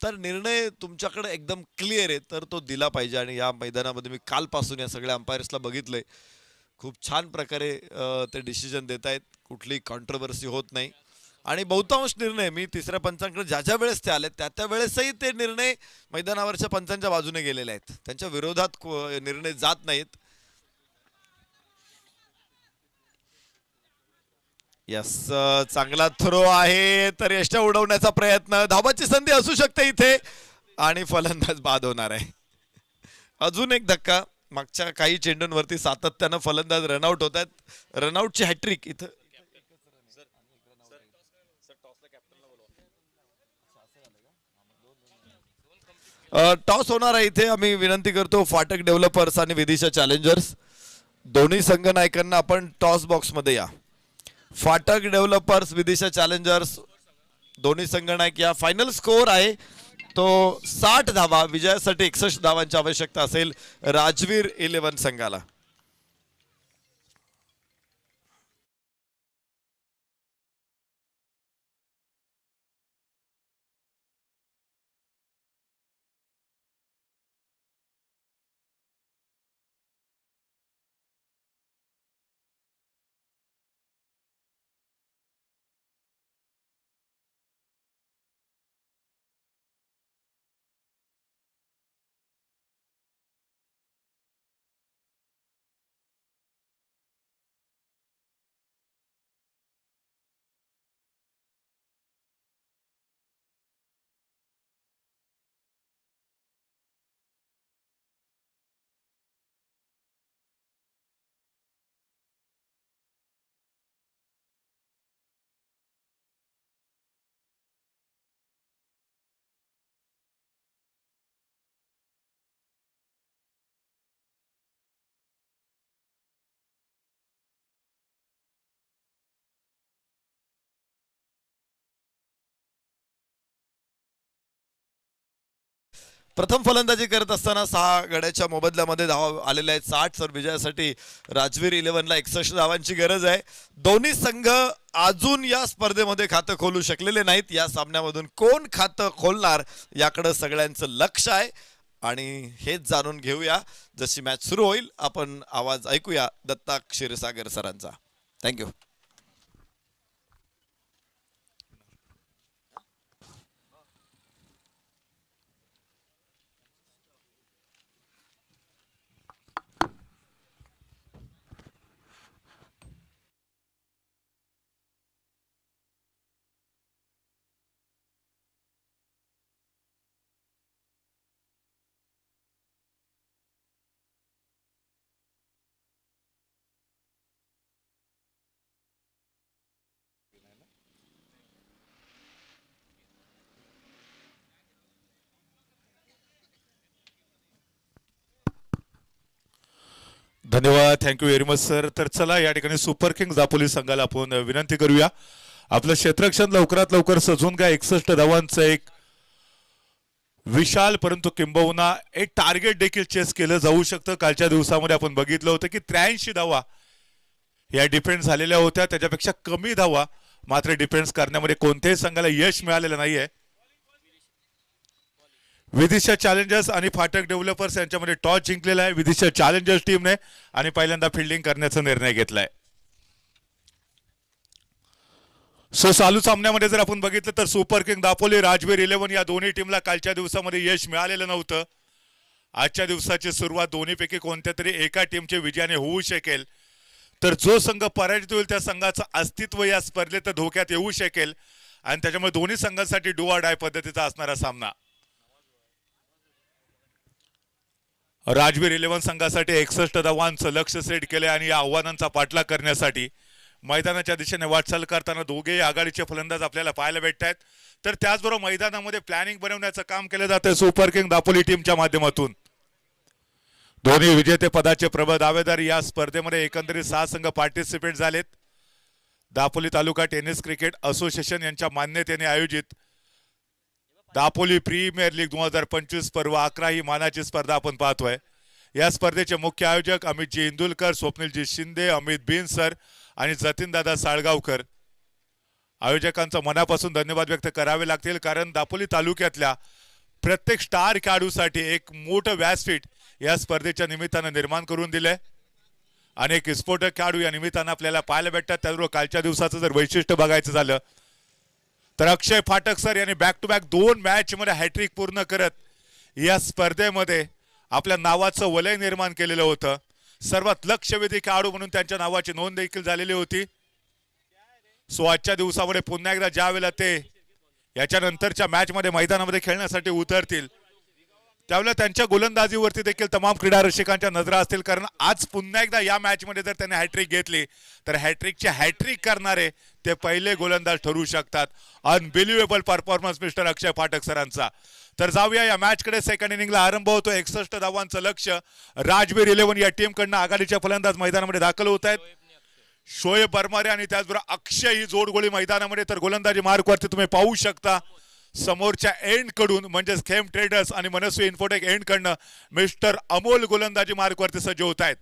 तर निर्णय तुमच्याकडे एकदम क्लिअर आहे तर तो दिला पाहिजे. आणि या मैदानामध्ये मी कालपासून या सगळ्या अंपायर्सला बघितलंय, खूप छान प्रकारे ते डिसिजन देत आहेत. कुठली कॉन्ट्रोवर्सी होत नाही आणि बहुतांश निर्णय मी तिसऱ्या पंचांकडे ज्या ज्या वेळेस ते आले त्या वेळेसही ते निर्णय मैदानावरच्या पंचांच्या बाजूने गेलेले आहेत. त्यांच्या विरोधात निर्णय जात नाहीत. यस, चांगला थ्रो आहे तर यष्टा उडवण्याचा प्रयत्न. धावाची संधी असू शकते इथे आणि फलंदाज बाद होणार आहे. अजून एक धक्का. मागच्या काही चेंडूंवरती सातत्यानं फलंदाज रनआउट होत आहेत. रनआउटची हॅट्रिक इथं. टॉस होणार आहे इथे. आम्ही विनंती करतो फाटक डेव्हलपर्स आणि विदिशा चॅलेंजर्स दोन्ही संघनायकांना आपण टॉस बॉक्स मध्ये या. फाटक डेव्हलपर्स विदिशा चॅलेंजर्स दोन्ही संघनायक या. फायनल स्कोर आहे तो 60 धावा. विजयासाठी 61 धावांची आवश्यकता असेल राजवीर 11 संघाला. प्रथम फलंदाजी करत असताना 6 गड्याच्या मोबदल्यामध्ये धावा आलेल्या आहेत 60. तर विजयासाठी राजवीर 11ला 61 धावांची गरज आहे. दोन्ही संघ अजून या स्पर्धेमध्ये खातं खोलू शकलेले नाहीत. या सामन्यामधून कोण खातं खोलणार याकडे सगळ्यांचं लक्ष आहे आणि हेच जाणून घेऊया जशी मॅच सुरू होईल. आपण आवाज ऐकूया दत्ता क्षीरसागर सरांचा. थँक्यू. धन्यवाद. Thank you very much sir. तर चला या ठिकाणी सुपर किंग्स दापोली संघाला आपण विनंती करूया आपलं क्षेत्ररक्षण लवकरात लवकर सजवून घ्या. 61 धावांचं एक विशाल परंतु किंबहुना एक टार्गेट देखील चेस केलं जाऊ शकतं. कालच्या दिवसामध्ये आपण बघितलं होतं की 83 धावा या डिफेन्स झालेल्या होत्या. त्याच्यापेक्षा कमी धावा मात्र डिफेन्स करण्यामध्ये कोणत्याही संघाला यश मिळालेलं नाहीये. विदिशा चॅलेंजर्स आणि फाटक डेव्हलपर्स यांच्यामध्ये टॉस जिंकलेला आहे विदिशा चॅलेंजर्स टीमने आणि पहिल्यांदा फिल्डिंग करण्याचा निर्णय घेतलाय. सो चालू सामन्यामध्ये जर आपण बघितलं तर सुपर किंग दापोली राजवीर 11 या दोन्ही टीमला कालच्या दिवसामध्ये यश मिळालेलं नव्हतं. आजच्या दिवसाची सुरुवात दोन्हीपैकी कोणत्या तरी एका टीमच्या विजयाने होऊ शकेल. तर जो संघ पराजित होईल त्या संघाचं अस्तित्व या स्पर्धेत धोक्यात येऊ शकेल आणि त्याच्यामुळे दोन्ही संघांसाठी डू ऑर डाय पद्धतीचा असणारा सामना. राजवीर 11 संघासाठी 61 धावांचं लक्ष सेट केले आणि या आव्हानांचा पाठलाग करण्यासाठी मैदानाच्या दिशेने वाटचाल करताना दोघेही आघाडीचे फलंदाज आपल्याला पाहायला भेटत आहेत. तर त्याचबरोबर मैदानामध्ये प्लॅनिंग बनवण्याचं काम केलं जातं सुपर किंग दापोली टीमच्या माध्यमातून. दोन्ही विजेते पदाचे प्रबळ दावेदार या स्पर्धेमध्ये एकंदरीत 6 संघ पार्टिसिपेट झालेत. दापोली तालुका टेनिस क्रिकेट असोसिएशन यांच्या मान्यतेने आयोजित दापोली प्रीमियर लीग 2025 पर्व 11 ही मानाची स्पर्धा आपण पाहतोय. या स्पर्धेचे मुख्य आयोजक अमितजी इंदुलकर, स्वप्नीलजी शिंदे, अमित बिनसर आणि जतीनदादा साळगावकर. आयोजकांचा मनापासून धन्यवाद व्यक्त करावे लागतील कारण दापोली तालुक्यातल्या प्रत्येक स्टार खेळाडूसाठी एक मोठं व्यासपीठ या स्पर्धेच्या निमित्तानं निर्माण करून दिलंय. अनेक स्फोटक खेळाडू या निमित्तानं आपल्याला पाहायला भेटतात. त्याचबरोबर कालच्या दिवसाचं जर वैशिष्ट्य बघायचं झालं तर अक्षय फाटक सर यांनी बॅक टू बॅक 2 मॅच मध्ये हॅट्रिक पूर्ण करत या स्पर्धेमध्ये आपल्या नावाचं वलय निर्माण केलेलं होतं. सर्वात लक्षवेधी खेळाडू म्हणून त्यांच्या नावाची नोंद देखील झालेली होती. सो आजच्या दिवसामध्ये पुन्हा एकदा ज्या वेळेला ते याच्यानंतरच्या मॅच मध्ये मैदानामध्ये खेळण्यासाठी उतरतील त्यावेळेला त्यांच्या गोलंदाजीवरती देखील तमाम क्रीडा रसिकांच्या नजरा असतील, कारण आज पुन्हा एकदा या मॅच मध्ये जर त्याने हॅट्रिक घेतली तर हॅट्रिकची हॅट्रिक करणारे ते पहिले गोलंदाज ठरू शकतात. अनबिलिव्हेबल परफॉर्मन्स मिस्टर अक्षय पाठक सरांचा. तर जाऊया या मॅच कडे. सेकंड इनिंगला आरंभ होतो. 61 धावांचं लक्ष्य. राजवीर 11 या टीम कडनं आघाडीच्या फलंदाज मैदानामध्ये दाखल होत आहेत. शोएब बरमारे आणि त्याचबरोबर अक्षय ही जोडगोळी मैदानामध्ये. तर गोलंदाजी मार्कवरती तुम्ही पाहू शकता समोरच्या एंड कडून म्हणजेच खेम ट्रेडर्स आणि मनस्वी इन्फोटेक एंड कडनं मिस्टर अमोल गोलंदाजी मार्कवरती सज्ज होत आहेत.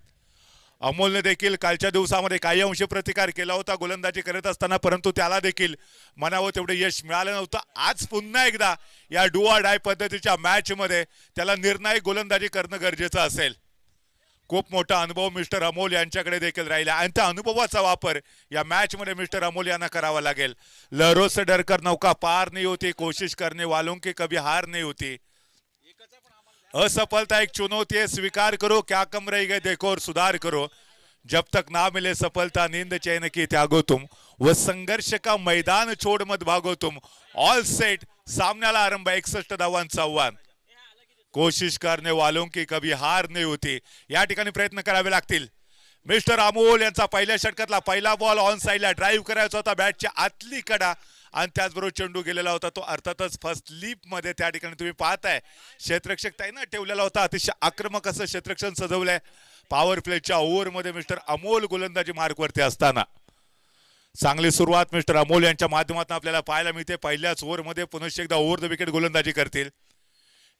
अमोलने देखील कालच्या दिवसामध्ये काही अंशी प्रतिकार केला होता गोलंदाजी करत असताना, परंतु त्याला देखील म्हणावं तेवढे यश मिळालं नव्हतं. आज पुन्हा एकदा या डू ऑर डाय पद्धतीच्या मॅच मध्ये त्याला निर्णायक गोलंदाजी करणं गरजेचं असेल. खूप मोठा अनुभव मिस्टर अमोल यांच्याकडे देखील राहिला आणि त्या अनुभवाचा वापर या मॅच मध्ये मिस्टर अमोल यांना करावा लागेल. लहरों से डरकर नौका पार नहीं होती, कोशिश करने वालों की कभी हार नहीं होती. असफलता एक चुनौती है, स्वीकार करो, क्या कम रह गए देखो और सुधार करो. जब तक ना मिले सफलता नींद चैन की त्यागो तुम, व संघर्ष का मैदान छोड़ मत भागो तुम. ऑल सेट, सामन्याला आरंभ. 61 धावांचं आव्हान. कोशिश करने वालों की कभी हार नहीं होती. या ठिकाणी प्रयत्न करावे लागतील. मिस्टर अमोल यांचा पहिल्या षटकातला पहिला बॉल ऑन साइडला ड्राईव्ह करायचा होता बॅटच्या आतली कडा आणि त्याचबरोबर चेंडू गेलेला होता तो अर्थातच फर्स्ट लीप मध्ये. त्या ठिकाणी तुम्ही पाहताय क्षेत्ररक्षक त्याने ठेवलेला होता. अतिशय आक्रमक असं क्षेत्ररक्षण सजवलंय. पॉवर प्लेच्या ओव्हर मध्ये मिस्टर अमोल गोलंदाजी मार्कवरती असताना चांगली सुरुवात मिस्टर अमोल यांच्या माध्यमातून आपल्याला पाहायला मिळते. पहिल्याच ओव्हर मध्ये पुनश्च एकदा ओव्हर द विकेट गोलंदाजी करतील.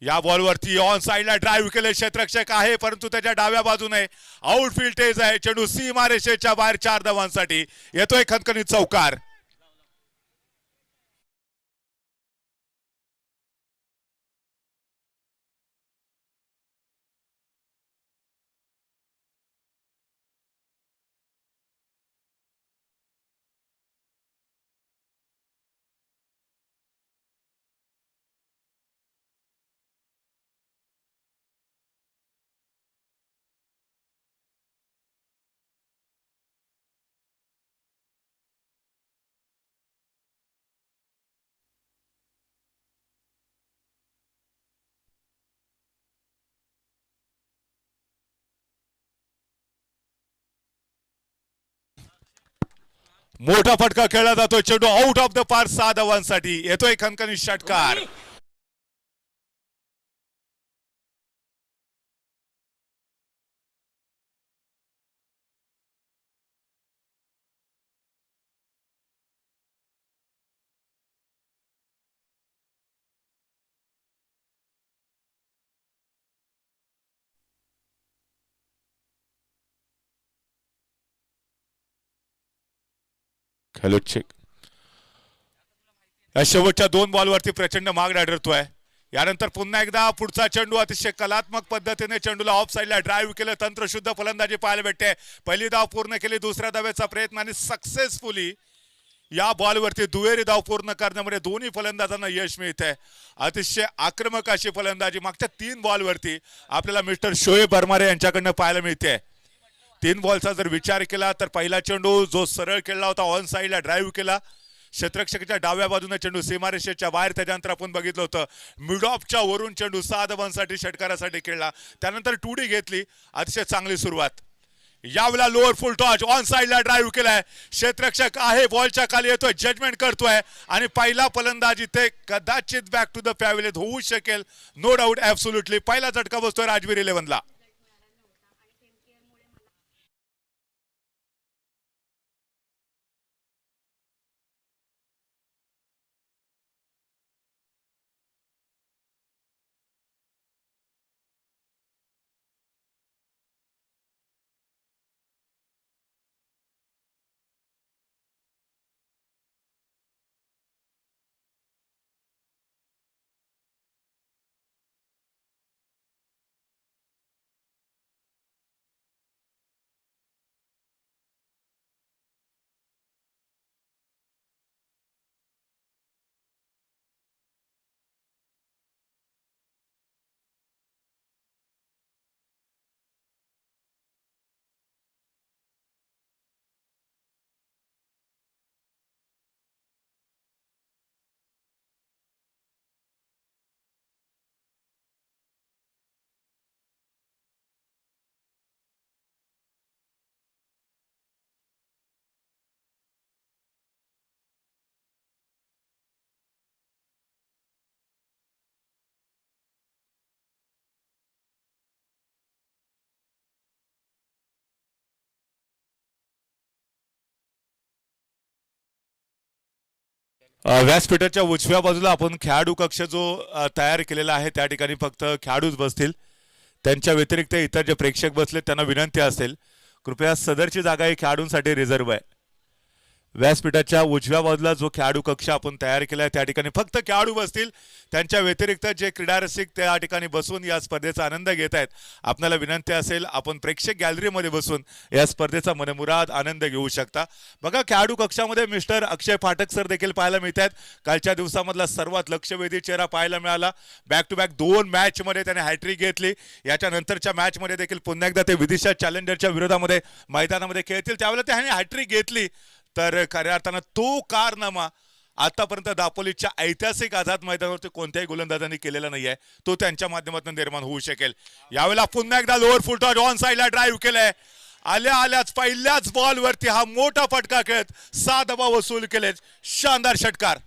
या बॉलवरती ऑन साइडला ड्राईव्ह केले क्षेत्ररक्षक आहे, परंतु त्याच्या डाव्या बाजूने आउटफील्ड टेज आहे. चेंडू सीमारेषेच्या बाहेर 4 धावांसाठी येतोय खणखणीत चौकार. मोठा फटका खेळला जातोय. चेंडू आउट ऑफ द पार्क 6 धावांसाठी येतोय खणखणीत षटकार. खेळू चेक. या शेवटच्या 2 बॉलवरती प्रचंड माग आढळतोय. यानंतर पुन्हा एकदा पुढचा चेंडू अतिशय कलात्मक पद्धतीने चेंडूला ऑफ साइडला ड्राईव्ह केलं. तंत्रशुद्ध फलंदाजी पाहायला भेटते. पहिली धाव पूर्ण केली. दुसऱ्या धावेचा प्रयत्न आणि सक्सेसफुली या बॉलवरती दुहेरी धाव पूर्ण करण्यामध्ये दोन्ही फलंदाजांना यश मिळतंय. अतिशय आक्रमक अशी फलंदाजी मागच्या 3 बॉलवरती आपल्याला मिस्टर शोएब बरमारे यांच्याकडनं पाहायला मिळते. 3 बॉलचा जर विचार केला तर पहिला चेंडू जो सरळ खेळला होता ऑन साइडला ड्राईव्ह केला. क्षेत्ररक्षकाच्या डाव्या बाजूने चेंडू सीमारेषेच्या बाहेर. त्याच्यानंतर आपण बघितलं होतं मिड ऑफच्या वरून चेंडू 6 धावांसाठी षटकारासाठी खेळला. त्यानंतर टूडी घेतली. अतिशय चांगली सुरुवात. यावेळेला लोअर फुल टॉच ऑन साइडला ड्राईव्ह केलाय. क्षेत्ररक्षक आहे बॉलच्या खाली येतोय. जजमेंट करतोय आणि पहिला फलंदाज इथे कदाचित बॅक टू द पॅव्हिलियन होऊ शकेल. No doubt absolutely. पहिला झटका बसतोय राजवीर 11ला. व्यासपीठाच्या उजव्या बाजूला आपण खेळाडू कक्ष जो तयार केलेला आहे त्या ठिकाणी फक्त खेळाडूच बसतील. त्यांच्या व्यतिरिक्त इतर जे प्रेक्षक बसले त्यांना विनंती असेल कृपया सदरची जागा ही खेळाडूंसाठी रिझर्व्ह आहे. व्यासपीठाच्या उजव्या बाजूला जो खेळाडू कक्ष आपण तयार केला आहे त्या ठिकाणी फक्त खेळाडू बसतील. त्यांच्या व्यतिरिक्त जे क्रीडा रसिक त्या ठिकाणी बसून या स्पर्धेचा आनंद घेत आहेत आपल्याला विनंती असेल आपण प्रेक्षक गॅलरीमध्ये बसून या स्पर्धेचा मनमुराद आनंद घेऊ शकता. बघा खेळाडू कक्षामध्ये मिस्टर अक्षय पाठक सर देखील पाहायला मिळत आहेत. कालच्या दिवसामधला सर्वात लक्षवेधी चेहरा पाहायला मिळाला. बॅक टू बॅक 2 मॅचमध्ये त्याने हॅट्रिक घेतली. याच्या नंतरच्या मॅचमध्ये देखील पुन्हा एकदा ते विदिशा चॅलेंजरच्या विरोधामध्ये मैदानामध्ये खेळतील त्यावेळेला त्याने हॅट्रिक घेतली. तर खऱ्या अर्थानं तो कारनामा आतापर्यंत दापोलीच्या ऐतिहासिक आझाद मैदानावरती कोणत्याही गोलंदाजांनी केलेला नाहीये. तो त्यांच्या माध्यमातून निर्माण होऊ शकेल. यावेळेला पुन्हा एकदा लोअर फुल टॉस ऑन साइडला ड्राईव्ह केलाय. आल्याच पहिल्याच बॉलवरती हा मोठा फटका खेळत 6 धावा वसूल केले. शानदार षटकार.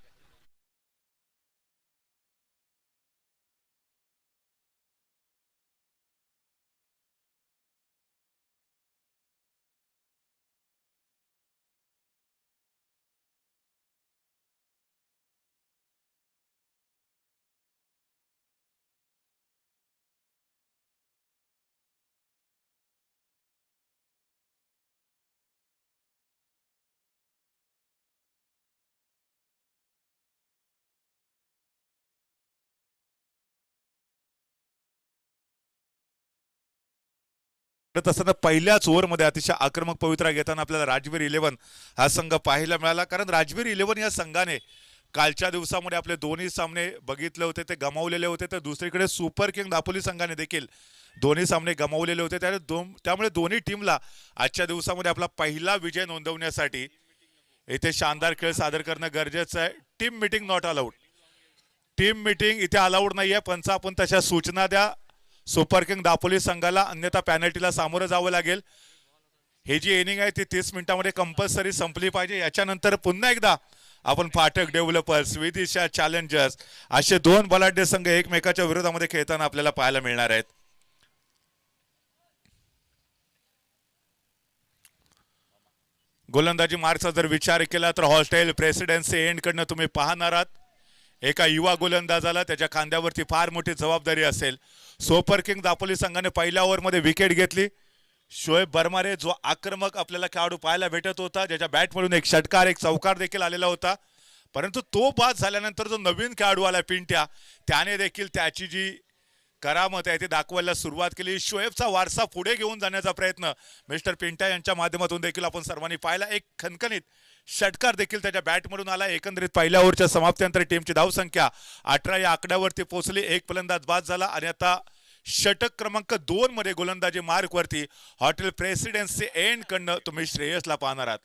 करत असताना पहिल्याच ओव्हरमध्ये अतिशय आक्रमक पवित्रा घेताना आपल्याला राजवीर 11 हा संघ पाहायला मिळाला. कारण राजवीर 11 या संघाने कालच्या दिवसामध्ये आपले दोन्ही सामने बघितले होते ते गमावलेले होते. तर दुसरीकडे सुपर किंग दापोली संघाने देखील दोन्ही सामने गमावलेले होते. त्यामुळे दोन्ही टीमला आजच्या दिवसामध्ये आपला पहिला विजय नोंदवण्यासाठी इथे शानदार खेळ सादर करणं गरजेचं आहे. Team meeting not allowed. Team meeting इथे अलाउड नाहीये. पंच आपण तशा सूचना द्या सुपर किंग दापोली संघाला अन्यथा पॅनल्टीला सामोरं जावं लागेल. ही जी इनिंग आहे ती 30 मिनिटांमध्ये कंपल्सरी संपली पाहिजे. याच्यानंतर पुन्हा एकदा आपण पाठक डेव्हलपर्स विदिशा चॅलेंजर्स असे 2 बलाढ्य संघ एकमेकाच्या विरोधामध्ये खेळताना आपल्याला पाहायला मिळणार आहेत. गोलंदाजी मार्कचा जर विचार केला तर हॉस्टेल प्रेसिडेन्सी एंड कडनं तुम्ही पाहणार आहात. एका युवा गोलंदाजाला त्याच्या खांद्यावरती फार मोठी जबाबदारी असेल. सुपर किंग दापोली संघाने पहिल्या ओव्हरमध्ये विकेट घेतली. शोएब बर्मारे जो आक्रमक आपल्याला खेळाडू पाहायला भेटत होता ज्याच्या बॅटमधून एक षटकार एक चौकार देखील आलेला होता. परंतु तो बाद झाल्यानंतर जो नवीन खेळाडू आला पिंट्या त्याने देखील त्याची जी करामत आहे ती दाखवायला सुरुवात केली. शोएबचा वारसा पुढे घेऊन जाण्याचा प्रयत्न मिस्टर पिंट्या यांच्या माध्यमातून देखील आपण सर्वांनी पाहिला. एक खणखणीत षटकार देखील त्याच्या बॅटमधून आला. एकंदरीत पहिल्या ओव्हरच्या समाप्तीनंतर टीमची धावसंख्या 18 या आकड्यावरती पोहोचली. एक फलंदाज बाद झाला आणि आता षटक क्रमांक 2 मध्ये गोलंदाजी मार्क वरती हॉटेल प्रेसिडेन्सी एंड कडनं तुम्ही श्रेयसला पाहणार आहात.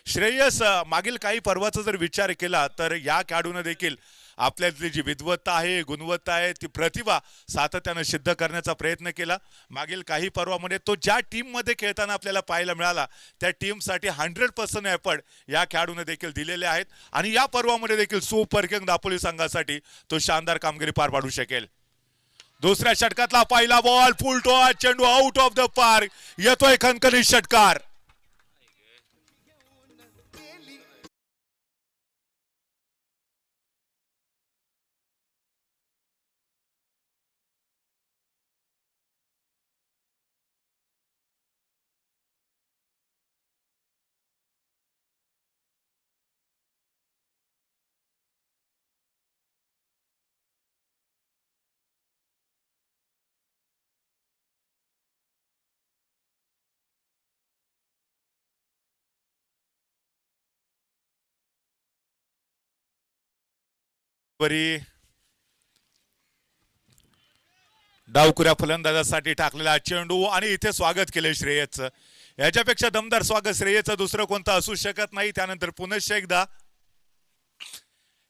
श्रेयस मागील काही पर्वाचा जर विचार केला तर या खेळाडूने देखील आपल्यातली जी विद्वत्ता आहे गुणवत्ता आहे ती प्रतिभा सातत्याने सिद्ध करण्याचा प्रयत्न केला. मागील काही पर्वामध्ये तो ज्या टीम मध्ये खेळताना आपल्याला पाहायला मिळाला त्या टीमसाठी 100% एफर्ट या खेळाडूने देखील दिलेले आहेत आणि या पर्वामध्ये देखील सुपर किंग दापोली संघासाठी तो शानदार कामगिरी पार पाडू शकेल. दुसऱ्या षटकातला पहिला बॉल फुल टॉस चेंडू आउट ऑफ द पार्क. येतोय खणखणीत षटकार. डावकुऱ्या फलंदाजासाठी टाकलेला चेंडू आणि इथे स्वागत केले श्रेयसचं. याच्यापेक्षा दमदार स्वागत श्रेयसचं दुसरं कोणतं असू शकत नाही. त्यानंतर पुनश्च एकदा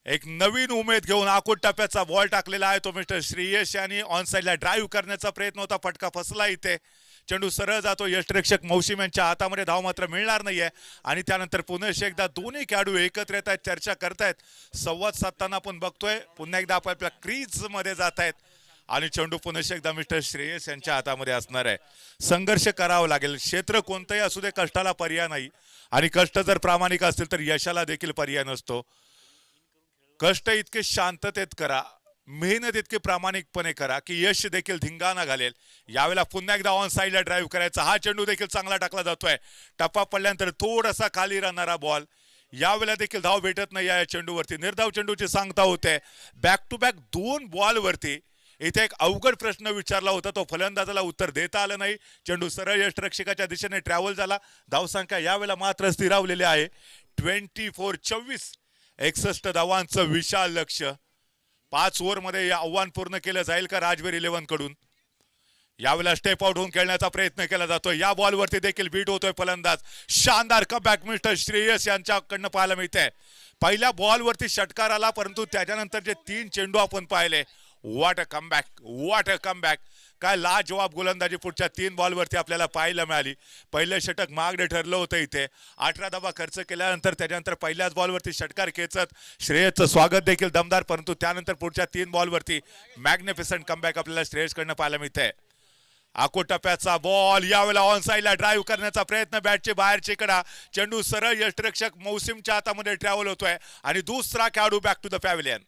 एक नवीन उमेद घेऊन आखूड टप्प्याचा बॉल टाकलेला आहे तो मिस्टर श्रेयस यांनी. ऑन साइडला ड्राईव्ह करण्याचा प्रयत्न होता. फटका फसला. इथे चेंडू सरळ जातो. यष्टरक्षक मौसिम यांच्या हातामध्ये धाव मात्र मिळणार नाहीये. आणि त्यानंतर पुनश्च एकदा दोन्ही खेळाडू एकत्र येत आहेत चर्चा करतायत संवाद साधताना आपण बघतोय. पुन्हा एकदा आपल्या क्रीज मध्ये जात आहेत आणि चेंडू पुनश्च एकदा मिस्टर श्रेयस यांच्या हातामध्ये असणार आहे. संघर्ष करावा लागेल. क्षेत्र कोणतंही असू दे कष्टाला पर्याय नाही आणि कष्ट जर प्रामाणिक असतील तर यशाला देखील पर्याय नसतो. कष्ट इतके शांततेत करा, मेहनत इतके प्रामाणिकपणे करा की यश देखील धिंगाणा घालेल. यावेळेला पुन्हा एकदा ऑन साईडला ड्राईव्ह करायचा. हा चेंडू देखील चांगला टाकला जातोय. टप्पा पडल्यानंतर थोडासा खाली राहणारा बॉल. यावेळेला देखील धाव भेटत नाही या चेंडूवरती. निर्धाव चेंडूची सांगता होते. बॅक टू बॅक 2 बॉलवरती इथे एक अवघड प्रश्न विचारला होता, तो फलंदाजाला उत्तर देता आलं नाही. चेंडू सरळ यष्टिरक्षकाच्या दिशेने ट्रॅव्हल झाला. धावसंख्या यावेळेला मात्र स्थिरावलेली आहे 24-24. 61 धावांचं विशाल लक्ष. 5 ओव्हरमध्ये हे आव्हान पूर्ण केलं जाईल का राजवीर 11 कडून? यावेळेला स्टेप आउट होऊन खेळण्याचा प्रयत्न केला जातोय. या बॉलवरती देखील बीट होतोय फलंदाज. शानदार कमबॅक मिस्टर श्रेयस यांच्याकडनं पाहायला मिळतंय. पहिल्या बॉलवरती षटकार आला, परंतु त्याच्यानंतर जे 3 चेंडू आपण पाहिले, what a comeback, what a comeback. काय लाजवाब गोलंदाजी पुढच्या 3 बॉलवरती आपल्याला पाहायला मिळाली. पहिलं षटक मागडे ठरलं होतं इथे. 18 धावा खर्च केल्यानंतर त्याच्यानंतर पहिल्याच बॉलवरती षटकार खेचत श्रेयसचं स्वागत देखील दमदार, परंतु त्यानंतर पुढच्या 3 बॉलवरती मॅग्निफिसंट कमबॅक आपल्याला श्रेयसकडनं पाहायला मिळतंय. आखो टप्प्याचा बॉल. यावेळेला ऑन साईडला ड्राईव्ह करण्याचा प्रयत्न. बॅटचे बाहेरचे कडा. चेंडू सरळ यष्टिरक्षक मौसिमच्या हातामध्ये ट्रॅव्हल होतोय आणि दुसरा खेळाडू बॅक टू द पॅव्हिलियन.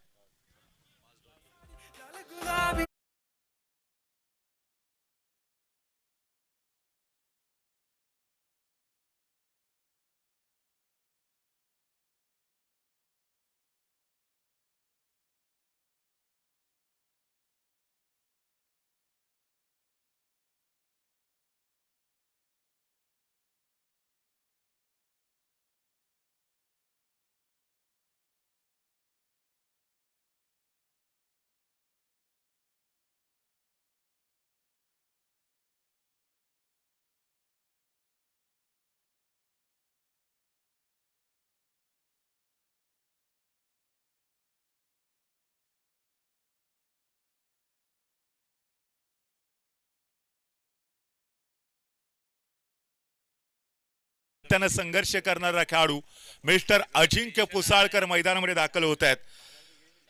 त्यानं संघर्ष करणारा खेळाडू मिस्टर अजिंक्य पुसाळकर मैदानामध्ये दाखल होत आहेत.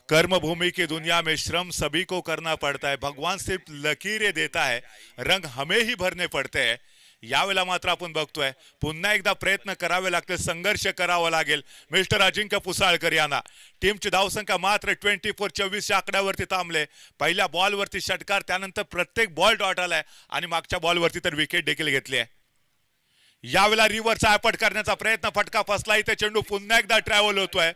कर्मभूमि की दुनिया में श्रम सभी को करना पड़ता है, भगवान सिर्फ लकीरें देता है, रंग हमें ही भरने पड़ते हैं. यावेळेला मात्र आपण बघतोय पुन्हा एकदा प्रयत्न करावे लागते, संघर्ष करावा लागेल मिस्टर अजिंक्य पुसाळकर यांना. टीमची धावसंख्या मात्र 24-24 आकड्यावरती थांबले. पहिल्या बॉलवरती षटकार, त्यानंतर प्रत्येक बॉल डॉट आलाय आणि मागच्या बॉलवरती तर विकेट देखील घेतली आहे. यावेळेला रिव्हरचा ॲपट करण्याचा प्रयत्न, फटका फसला. इथे चेंडू पुन्हा एकदा ट्रॅव्हल होतोय.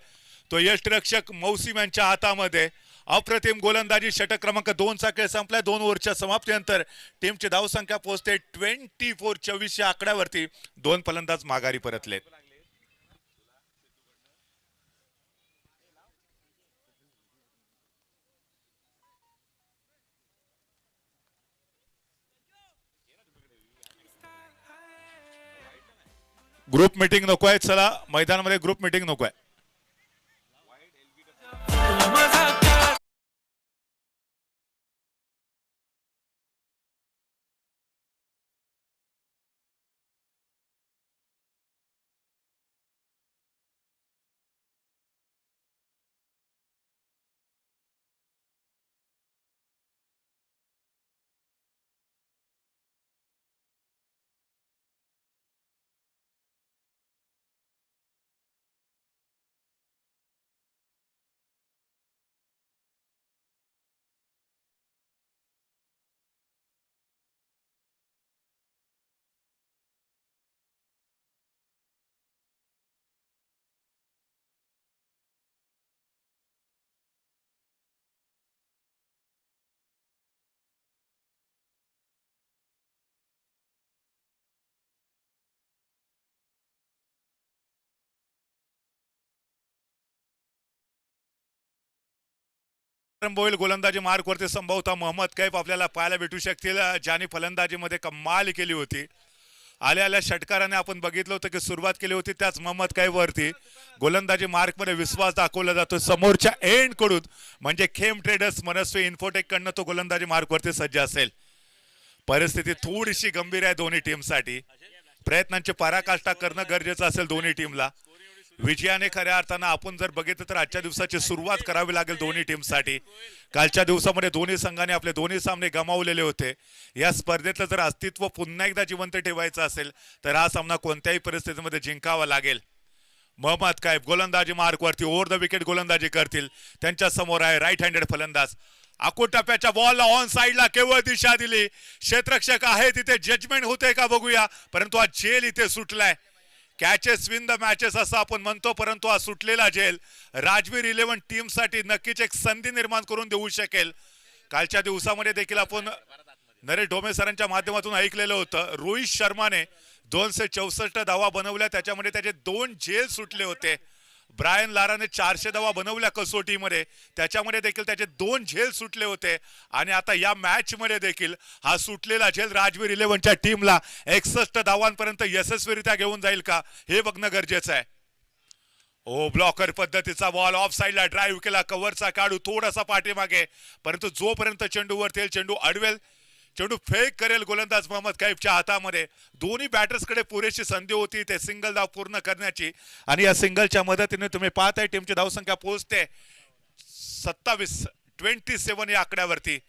तो यष्टिरक्षक मौसिम यांच्या हातामध्ये. अप्रतिम गोलंदाजी. षटक क्रमांक 2 चा खेळ संपलाय. 2 ओव्हरच्या समाप्तीनंतर टीमची धावसंख्या पोहोचते 24-24 या आकड्यावरती. 2 फलंदाज माघारी परतले. ग्रुप मीटिंग नकोय. चला मैदानामध्ये ग्रुप मीटिंग नकोय. होईल गोलंदाजी मार्कवरती संभवतः मोहम्मद कैफ आपल्याला पाहायला भेटू शकतील, ज्याने फलंदाजीमध्ये कमाल केली होती. आल्या षटकाराने आपण बघितलं होतं की सुरुवात केली होती त्याच मोहम्मद कैफवरती. गोलंदाजी मार्कमध्ये विश्वास दाखवला जातो समोरच्या एंड कडून, म्हणजे खेम ट्रेडर्स मनस्वी इन्फोटेक कडनं तो गोलंदाजी मार्कवरती सज्ज असेल. परिस्थिती थोडीशी गंभीर आहे दोन्ही टीमसाठी. प्रयत्नांची पराकाष्ठा करणं गरजेचं असेल दोन्ही टीमला. विजयाने खऱ्या अर्थानं आपण जर बघितलं तर आजच्या दिवसाची सुरुवात करावी लागेल दोन्ही टीमसाठी. कालच्या दिवसामध्ये दोन्ही संघाने आपले दोन्ही सामने गमावलेले होते. या स्पर्धेतलं जर अस्तित्व पुन्हा एकदा जिवंत ठेवायचं असेल तर हा सामना कोणत्याही परिस्थितीमध्ये जिंकावा लागेल. मोहम्मद कैफ गोलंदाजी मार्कवरती ओव्हर द विकेट गोलंदाजी करतील. त्यांच्या समोर आहे राईट हँडेड फलंदाज. आखूड टप्प्याच्या बॉलला ऑन साइडला केवळ दिशा दिली. क्षेत्ररक्षक आहे तिथे जजमेंट होते का बघूया. परंतु हा झेल इथे सुटलाय. कॅचेस विन द मॅचेस असं आपण म्हणतो, परंतु हा सुटलेला झेल राजवीर 11 टीम साठी नक्कीच एक संधी निर्माण करून देऊ शकेल. कालच्या दिवसामध्ये देखील आपण नरेश ढोमे सरांच्या माध्यमातून ऐकलेलं होतं. रोहित शर्माने 264 धावा बनवल्या, त्याच्यामध्ये त्याचे 2 झेल सुटले होते. ब्रायन लाराने 400 धावा बनवल्या कसोटीमध्ये, त्याच्यामध्ये देखील त्याचे 2 झेल सुटले होते. आणि आता या मॅच मध्ये देखील हा सुटलेला झेल राजवीर 11च्या टीमला 61 धावांपर्यंत यशस्वीरित्या घेऊन जाईल का हे बघणं गरजेचं आहे. ओ ब्लॉकर पद्धतीचा बॉल ऑफ साइडला ड्राईव्ह केला. कव्हरचा काढू थोडासा पाठीमागे, परंतु जोपर्यंत चेंडूवर येईल चेंडू अडवेल, चेंडू फेक करेल गोलंदाज मोहम्मद कैफच्या हातामध्ये. दोन्ही बॅटर्सकडे पुरेशी संधी होती ते सिंगल धाव पूर्ण करण्याची. आणि या सिंगलच्या मदतीने तुम्ही पाहताय टीमची धावसंख्या पोहोचते 27 या आकड्यावरती.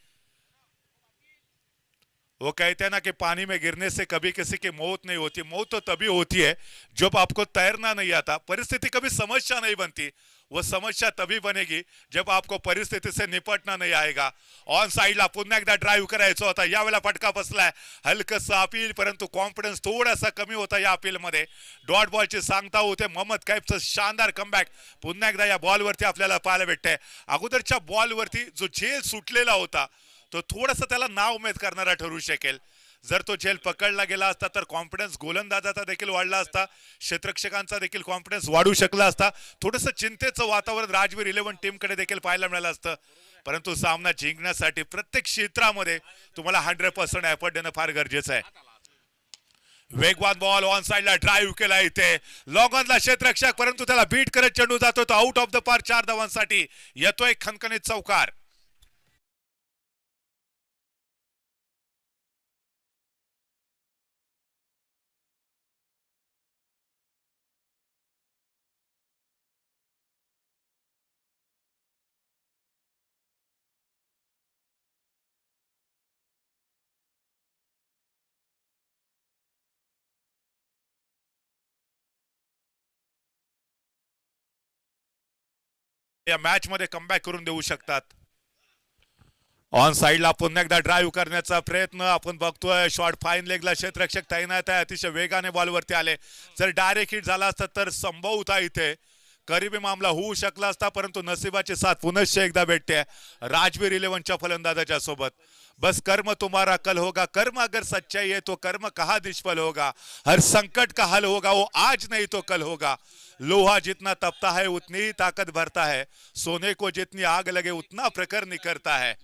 वो कहते हैं ना कि पानी में गिरने से कभी किसी की मौत नहीं होती. मौत तो तभी होती है जब आपको तैरना नहीं आता. परिस्थिति कभी समस्या नहीं बनती, वो समस्या तभी बनेगी जब आपको परिस्थिति से निपटना नहीं आएगा. ऑन साइडला पुन्हा एकदा ड्राईव्ह करायचा होता, यावेळेला फटका बसलाय. हलकस अपील, परंतु कॉन्फिडन्स थोडासा कमी होता या अपील मध्ये. डॉट बॉलची सांगता होते. मोहम्मद कैफचं शानदार कमबॅक पुन्हा एकदा या बॉलवरती आपल्याला पाहायला भेटतंय. अगोदरच्या बॉलवरती जो झेल सुटलेला होता तो थोडासा त्याला ना उमेद करणारा ठरू शकेल. जर तो झेल पकडला गेला असता तर कॉन्फिडन्स गोलंदाजाचा देखील वाढला असता, क्षेत्ररक्षकांचा देखील कॉन्फिडन्स वाढू शकला असता. थोडंसं चिंतेचं वातावरण राजवीर 11 टीम कडे देखील पाहायला मिळालं असतं. परंतु सामना जिंकण्यासाठी प्रत्येक क्षेत्रामध्ये तुम्हाला 100% एफर्ट देणं फार गरजेचं आहे. वेगवान बॉल ऑन साइडला ड्राईव्ह केला इथे लॉंग ऑनला क्षेत्ररक्षक, परंतु त्याला बीट करत चेंडू जातो तो आउट ऑफ द पार्क. 4 धावांसाठी येतोय खणखणीत चौकार. या मॅच मध्ये कमबॅक करून देऊ शकतात. ऑन साइडला पुन्हा एकदा ड्राईव्ह करण्याचा प्रयत्न आपण बघतोय. शॉर्ट फाईन लेगला क्षेत्ररक्षक तैनात आहे, अतिशय वेगाने बॉलवरती आले. जर डायरेक्ट हिट झाला असता तर संभवता इथे करीबी मामला होऊ शकला असता, परंतु नशिबाची साथ पुनश्च एकदा भेटते राजवीर 11च्या फलंदाजाच्या सोबत. बस कर्म तुम्हारा कल होगा, कर्म अगर सच्चाई है तो कर्म कहाँ निष्फल होगा. हर संकट का हल होगा वो आज नहीं तो कल होगा. लोहा जितना तपता है उतनी ही ताकत भरता है, सोने को जितनी आग लगे उतना प्रखर निकलता है.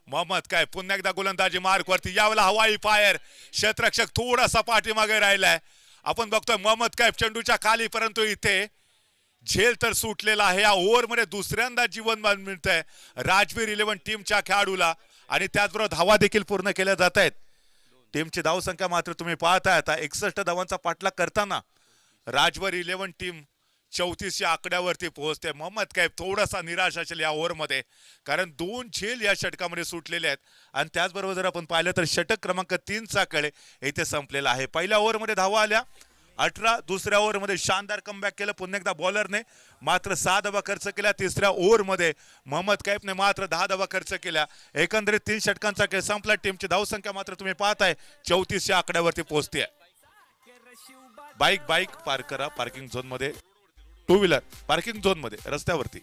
मोहम्मद कैफ पुन्हा एकदा गोलंदाजी मार्क वरती, यावेळेला हवाई फायर. क्षेत्ररक्षक थोडासा पाठीमागे राहिलाय. आपण बघतोय मोहम्मद कैफ चेंडूच्या खाली, परंतु इथे झेल तर सुटलेला आहे. या ओव्हर मध्ये दुसऱ्यांदा जीवनमान मिळतंय राजवीर 11 टीमच्या खेळाडूला. आणि त्याचबरोबर धावा देखील पूर्ण केल्या जात आहेत. टीमची धावसंख्या मात्र तुम्ही पाहताय आता 61 धावांचा पाठलाग करताना राजवीर 11 टीम 34 या आकड्यावरती पोहोचते. मोहम्मद कैफ थोडासा निराश असेल या ओव्हर मध्ये, कारण 2 झेल या षटकामध्ये सुटलेले आहेत. आणि त्याचबरोबर जर आपण पाहिलं तर षटक क्रमांक 3 चा खेळ इथे संपलेला आहे. पहिल्या ओव्हर मध्ये धावा आल्या 18, दुसऱ्या ओव्हर मध्ये शानदार कमबॅक केलं पुन्हा एकदा बॉलरने, मात्र 6 धावा खर्च केल्या. तिसऱ्या ओव्हर मध्ये मोहम्मद कैफने मात्र 10 धावा खर्च केल्या. एकंदरीत 3 षटकांचा खेळ संपला. टीमची धावसंख्या मात्र तुम्ही पाहताय 34 या आकड्यावरती पोहोचते. बाईक पार्क करा पार्किंग झोन मध्ये, 2 व्हीलर पार्किंग झोन मध्ये रस्त्यावरती.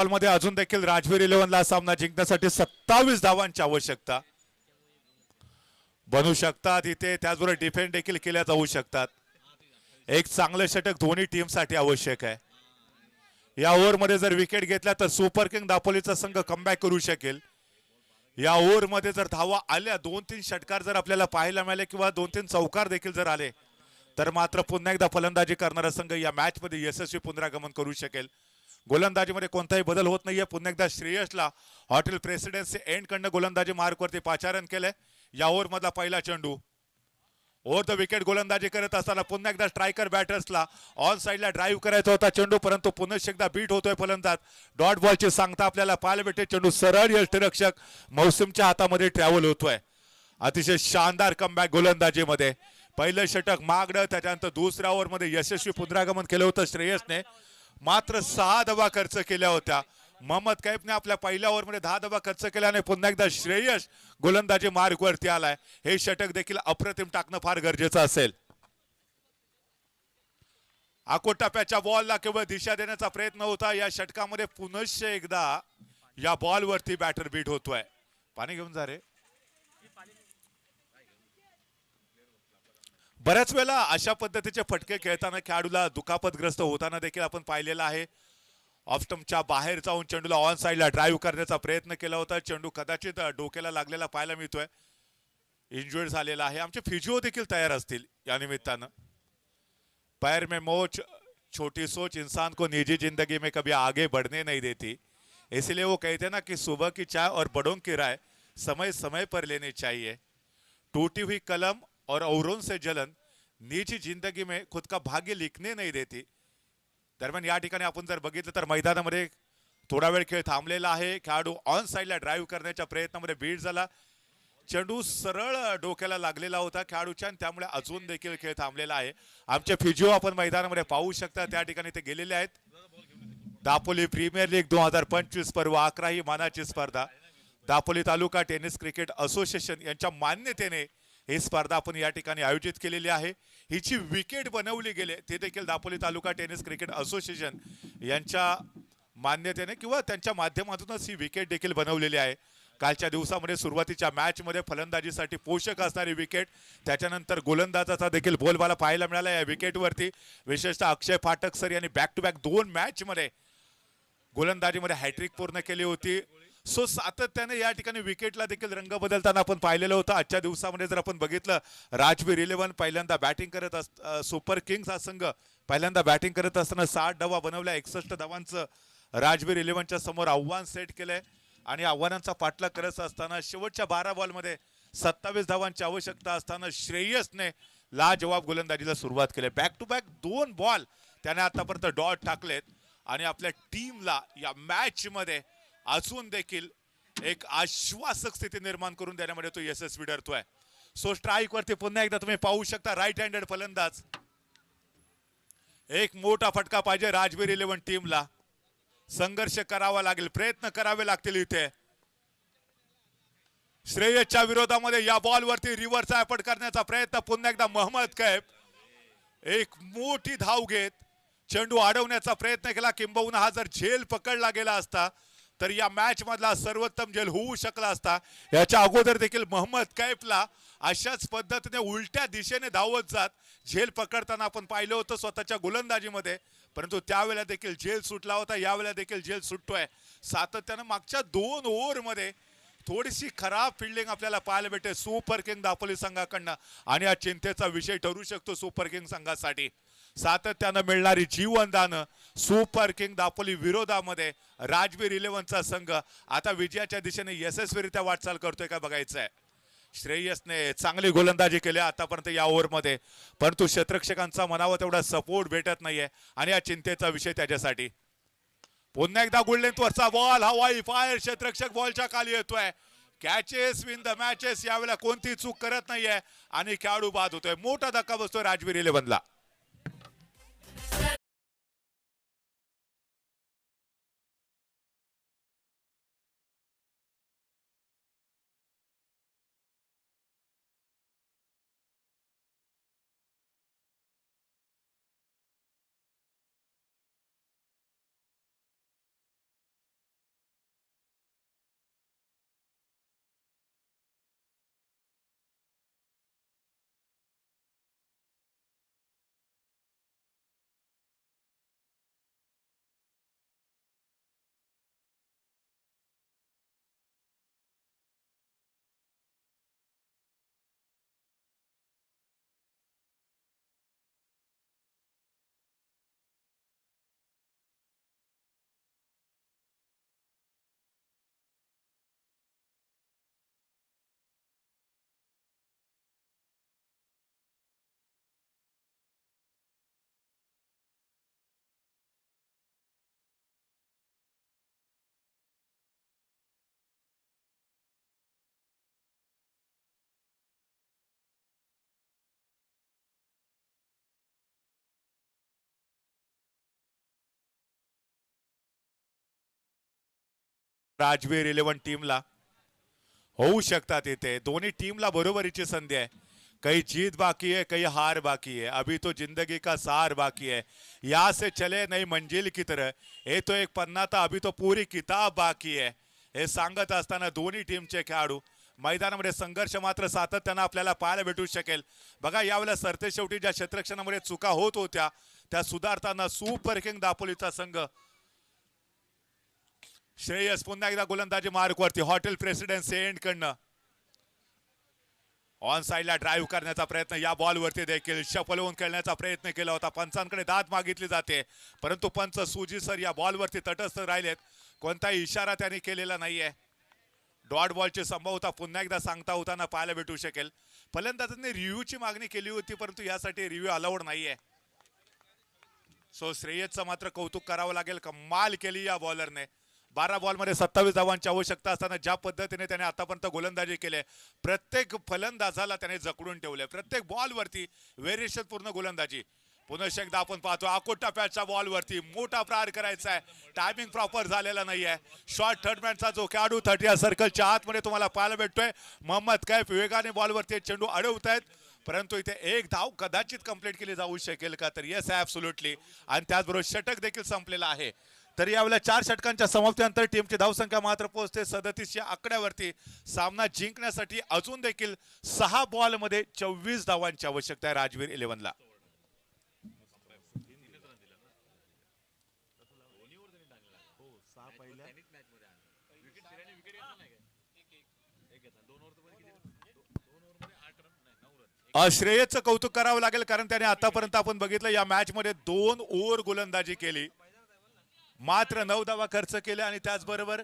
बॉलमध्ये अजून देखील राजवीर 11ला सामना जिंकण्यासाठी 27 धावांची आवश्यकता बनू शकतात इथे. त्याचबरोबर डिफेंड देखील केल्या जाऊ शकतात. एक चांगलं षटक दोन्ही टीमसाठी आवश्यक आहे. या ओव्हरमध्ये जर विकेट घेतल्या तर सुपर किंग दापोलीचा संघ कमबॅक करू शकेल. या ओव्हरमध्ये जर धावा आल्या 2-3 षटकार जर आपल्याला पाहायला मिळाले किंवा 2-3 चौकार देखील जर आले तर मात्र पुन्हा एकदा फलंदाजी करणारा संघ या मॅच मध्ये यशस्वी पुनरागमन करू शकेल. गोलंदाजीमध्ये कोणताही बदल होत नाहीये. पुन्हा एकदा श्रेयसला हॉटेल प्रेसिडेन्सी एंड कडनं गोलंदाजी मार्कवरती पाचारण केलंय. या ओव्हर मधला पहिला चेंडू ओव्हर द विकेट गोलंदाजी करत असताना पुन्हा एकदा स्ट्रायकर बॅटर्सला ऑन साइडला ड्राईव्ह करायचा होता चेंडू, परंतु पुन्हा एकदा बीट होतोय फलंदाज. डॉट बॉलची सांगता आपल्याला पाहायला भेटते. चेंडू सरळ यष्टिरक्षक मौसमच्या हातामध्ये ट्रॅव्हल होतोय. अतिशय शानदार कमबॅक गोलंदाजीमध्ये. पहिलं षटक मागणं, त्याच्यानंतर दुसऱ्या ओव्हरमध्ये यशस्वी पुनरागमन केलं होतं श्रेयसने. मात्र 6 धावा खर्च केल्या होत्या. मोहम्मद कैफने आपल्या पहिल्या ओव्हरमध्ये 10 धावा खर्च केल्याने पुन्हा एकदा श्रेयस गोलंदाजी मार्गवरती आलाय. हे षटक देखील अप्रतिम टाकणं फार गरजेचं असेल. आकोटाप्याच्या बॉलला केवळ दिशा देण्याचा प्रयत्न होता. या षटकामध्ये पुनश्च एकदा या बॉलवरती बॅटर बीट होतोय. पाणी घेऊन जा रे. बऱ्याच वेळा अशा पद्धतीचे फटके खेळताना खेळाडूला दुखापतग्रस्त होताना देखील आपण पाहिलेलं आहे. ऑफ स्टंपच्या बाहेर जाऊन चेंडूला ऑन साइडला ड्राईव्ह करण्याचा प्रयत्न केला होता. चेंडू कदाचित डोक्याला लागलेला पाहायला मिळतोय. इंजुर्ड झालेला आहे. आमचे फिजिओ देखील तयार असतील या निमित्तानं. पैर में मोच छोटी सोच इंसान को निजी जिंदगी में कभी आगे बढ़ने नहीं देती, इसलिए वो कहते हैं ना कि सुबह की चाय और बड़ों की राय समय समय पर लेनी चाहिए. टूटी हुई कलम और औरों से जलन निजी जिंदगी में खुद का भाग्य लिखने नहीं देती. दरम्यान या ठिकाणी आपण जर बघितलं तर मैदानामध्ये थोडा वेळ खेळ थांबलेला आहे. खेळाडू ऑन साइडला ड्राईव्ह करण्याच्या प्रयत्नामध्ये बीट झाला. चेंडू सरळ डोक्याला लागलेला होता खेळाडूच्या आणि त्यामुळे अजून देखील खेळ थांबलेला आहे. आमचे फिजिओ आपण मैदानामध्ये पाहू शकता. त्या ठिकाणी ते गेलेले आहेत. दापोली प्रीमियर लीग 2025 पर्व 11 ही मानाची स्पर्धा दापोली तालुका टेनिस क्रिकेट असोसिएशन यांच्या मान्यतेने ही स्पर्धा आपण या ठिकाणी आयोजित केलेली आहे. हिची विकेट बनवली गेले ते देखील दापोली तालुका टेनिस क्रिकेट असोसिएशन यांच्या मान्यतेने किंवा त्यांच्या माध्यमातूनच ही विकेट देखील बनवलेली आहे. कालच्या दिवसामध्ये सुरुवातीच्या मॅच मध्ये फलंदाजीसाठी पोषक असणारी विकेट, त्याच्यानंतर गोलंदाजाचा देखील बोलबाला पाहायला मिळाला या विकेटवरती. विशेषतः अक्षय फाटक सर यांनी बॅक टू बॅक 2 मॅच मध्ये गोलंदाजीमध्ये हॅट्रिक पूर्ण केली होती. सो सातत्याने या ठिकाणी विकेटला देखील रंग बदलताना आपण पाहिलेलं होतं. आजच्या दिवसामध्ये जर आपण बघितलं राजवीर 11 पहिल्यांदा बॅटिंग करत सुपर किंग्स हा संघ पहिल्यांदा बॅटिंग करत असताना 60 धावा बनवल्या. 61 धावांचं राजवीर 11च्या समोर आव्हान सेट केलंय आणि आव्हानांचा पाठलाग करत असताना शेवटच्या 12 बॉलमध्ये 27 धावांची आवश्यकता असताना श्रेयसने लाजवाब गोलंदाजीला सुरुवात केली. बॅक टू बॅक 2 बॉल त्याने आतापर्यंत डॉट टाकलेत आणि आपल्या टीमला या मॅच मध्ये अजून देखील एक आश्वासक स्थिती निर्माण करून देण्यामध्ये तो यशस्वी ठरतोय. सो स्ट्राईक वरती पुन्हा एकदा तुम्ही पाहू शकता राईट हँडेड फलंदाज. एक मोठा फटका पाहिजे राजवीर 11 टीमला. संघर्ष करावा लागेल, प्रयत्न करावे लागतील इथे. श्रेयसच्या विरोधामध्ये या बॉलवरती रिव्हर्स ॲपट करण्याचा प्रयत्न पुन्हा एकदा मोहम्मद कैफ एक मोठी धाव घेत चेंडू अडवण्याचा प्रयत्न केला. किंबहुना हा जर झेल पकडला गेला असता तर या मॅच मधला सर्वोत्तम झेल होऊ शकला असता. याच्या अगोदर देखील मोहम्मद कैफला अशाच पद्धतीने उलट्या दिशेने धावत जात झेल पकडताना आपण पाहिलं होतं स्वतःच्या गोलंदाजीमध्ये, परंतु त्यावेळेला देखील झेल सुटला होता. यावेळेला देखील झेल सुटतोय. सातत्यानं मागच्या 2 ओव्हरमध्ये थोडीशी खराब फिल्डिंग आपल्याला पाहायला भेटते सुपर किंग दापोली संघाकडनं आणि हा चिंतेचा विषय ठरू शकतो सुपर किंग संघासाठी. सातत्यानं मिळणारी जीवनदानं सुपर किंग दापोली विरोधामध्ये राजवीर 11चा संघ आता विजयाच्या दिशेने यशस्वीरित्या वाटचाल करतोय का बघायचंय. श्रेयसने चांगली गोलंदाजी केली आतापर्यंत या ओव्हरमध्ये, परंतु क्षेत्ररक्षकांचा मनावर तेवढा सपोर्ट भेटत नाहीये आणि हा चिंतेचा विषय त्याच्यासाठी. पुन्हा एकदा गुडलेंथवरचा बॉल हवाई फायर, क्षेत्ररक्षक बॉलच्या खाली येतोय. कॅचेस विन द मॅचेस यावेळेला कोणती चूक करत नाहीये आणि खेळाडू बाद होतोय. मोठा धक्का बसतोय राजवीर 11ला. राजवीर 11 टीमला होऊ शकतात इथे दोन्ही टीमला बरोबरीची संधी आहे कहीं जीत बाकी है कहीं हार बाकी है अभी तो जिंदगी का सार बाकी है यहाँ से चले नई मंजिल की तरह ये तो एक पन्ना था अभी तो पूरी किताब बाकी है हे सांगत असताना दोन्ही टीमचे खेळाडू मैदानामध्ये संघर्ष मात्र सातत्यानं आपल्याला पाहायला भेटू शकेल बघा यावेळेला सरते शेवटी ज्या क्षेत्ररक्षणामध्ये चुका होत होत्या त्या सुधारताना सुपर किंग दापोलीचा संघ श्रेयस पुन्हा एकदा गोलंदाजी मार्कवरती हॉटेल प्रेसिडेंट एंड कडनं ऑन साइडला ड्राईव्ह करण्याचा प्रयत्न या बॉलवरती देखील शपलवून खेळण्याचा प्रयत्न केला होता पंचांकडे दाद मागितली जाते परंतु पंच सुजी सर या बॉलवरती तटस्थ राहिलेत कोणताही इशारा त्यांनी केलेला नाहीये डॉट बॉलची संभवता पुन्हा एकदा सांगता होताना पाहायला भेटू शकेल फलंदाजांनी रिव्ह्यूची मागणी केली होती परंतु यासाठी रिव्ह्यू अलाउड नाहीये सो श्रेयसचं मात्र कौतुक करावं लागेल कमाल केली या बॉलरने 12 बॉलमध्ये 27 धावांची आवश्यकता असताना ज्या पद्धतीने त्याने आतापर्यंत गोलंदाजी केली प्रत्येक फलंदाजाला त्याने जकडून ठेवले प्रत्येक बॉलवरती व्हेरिएशन पूर्ण गोलंदाजी पुन्हा एकदा आपण पाहतो अकोटा पॅचच्या बॉलवरती मोठा प्रहार करायचा आहे टायमिंग प्रॉपर झालेला नाहीये शॉर्ट थर्डमॅनचा जो खेळाडू 30 या सर्कलच्या आतमध्ये तुम्हाला पाहायला भेटतोय मोहम्मद कैफ वेगाने बॉलवरती चेंडू अडवतायत परंतु इथे एक धाव कदाचित कंप्लीट केली जाऊ शकेल का तर येस ॲब्सोल्युटली आणि त्याचबरोबर षटक देखील संपलेला आहे तर यावेळेला 4 षटकांच्या समाप्तीनंतर टीमची धावसंख्या मात्र पोहोचते 37 या आकड्यावरती सामना जिंकण्यासाठी अजून देखील 6 बॉलमध्ये 24 धावांची आवश्यकता आहे राजवीर 11ला श्रेयसचं कौतुक करावं लागेल कारण त्याने आतापर्यंत आपण बघितलं या मॅच मध्ये 2 ओव्हर गोलंदाजी केली मात्र 9 धावा खर्च केल्या आणि त्याचबरोबर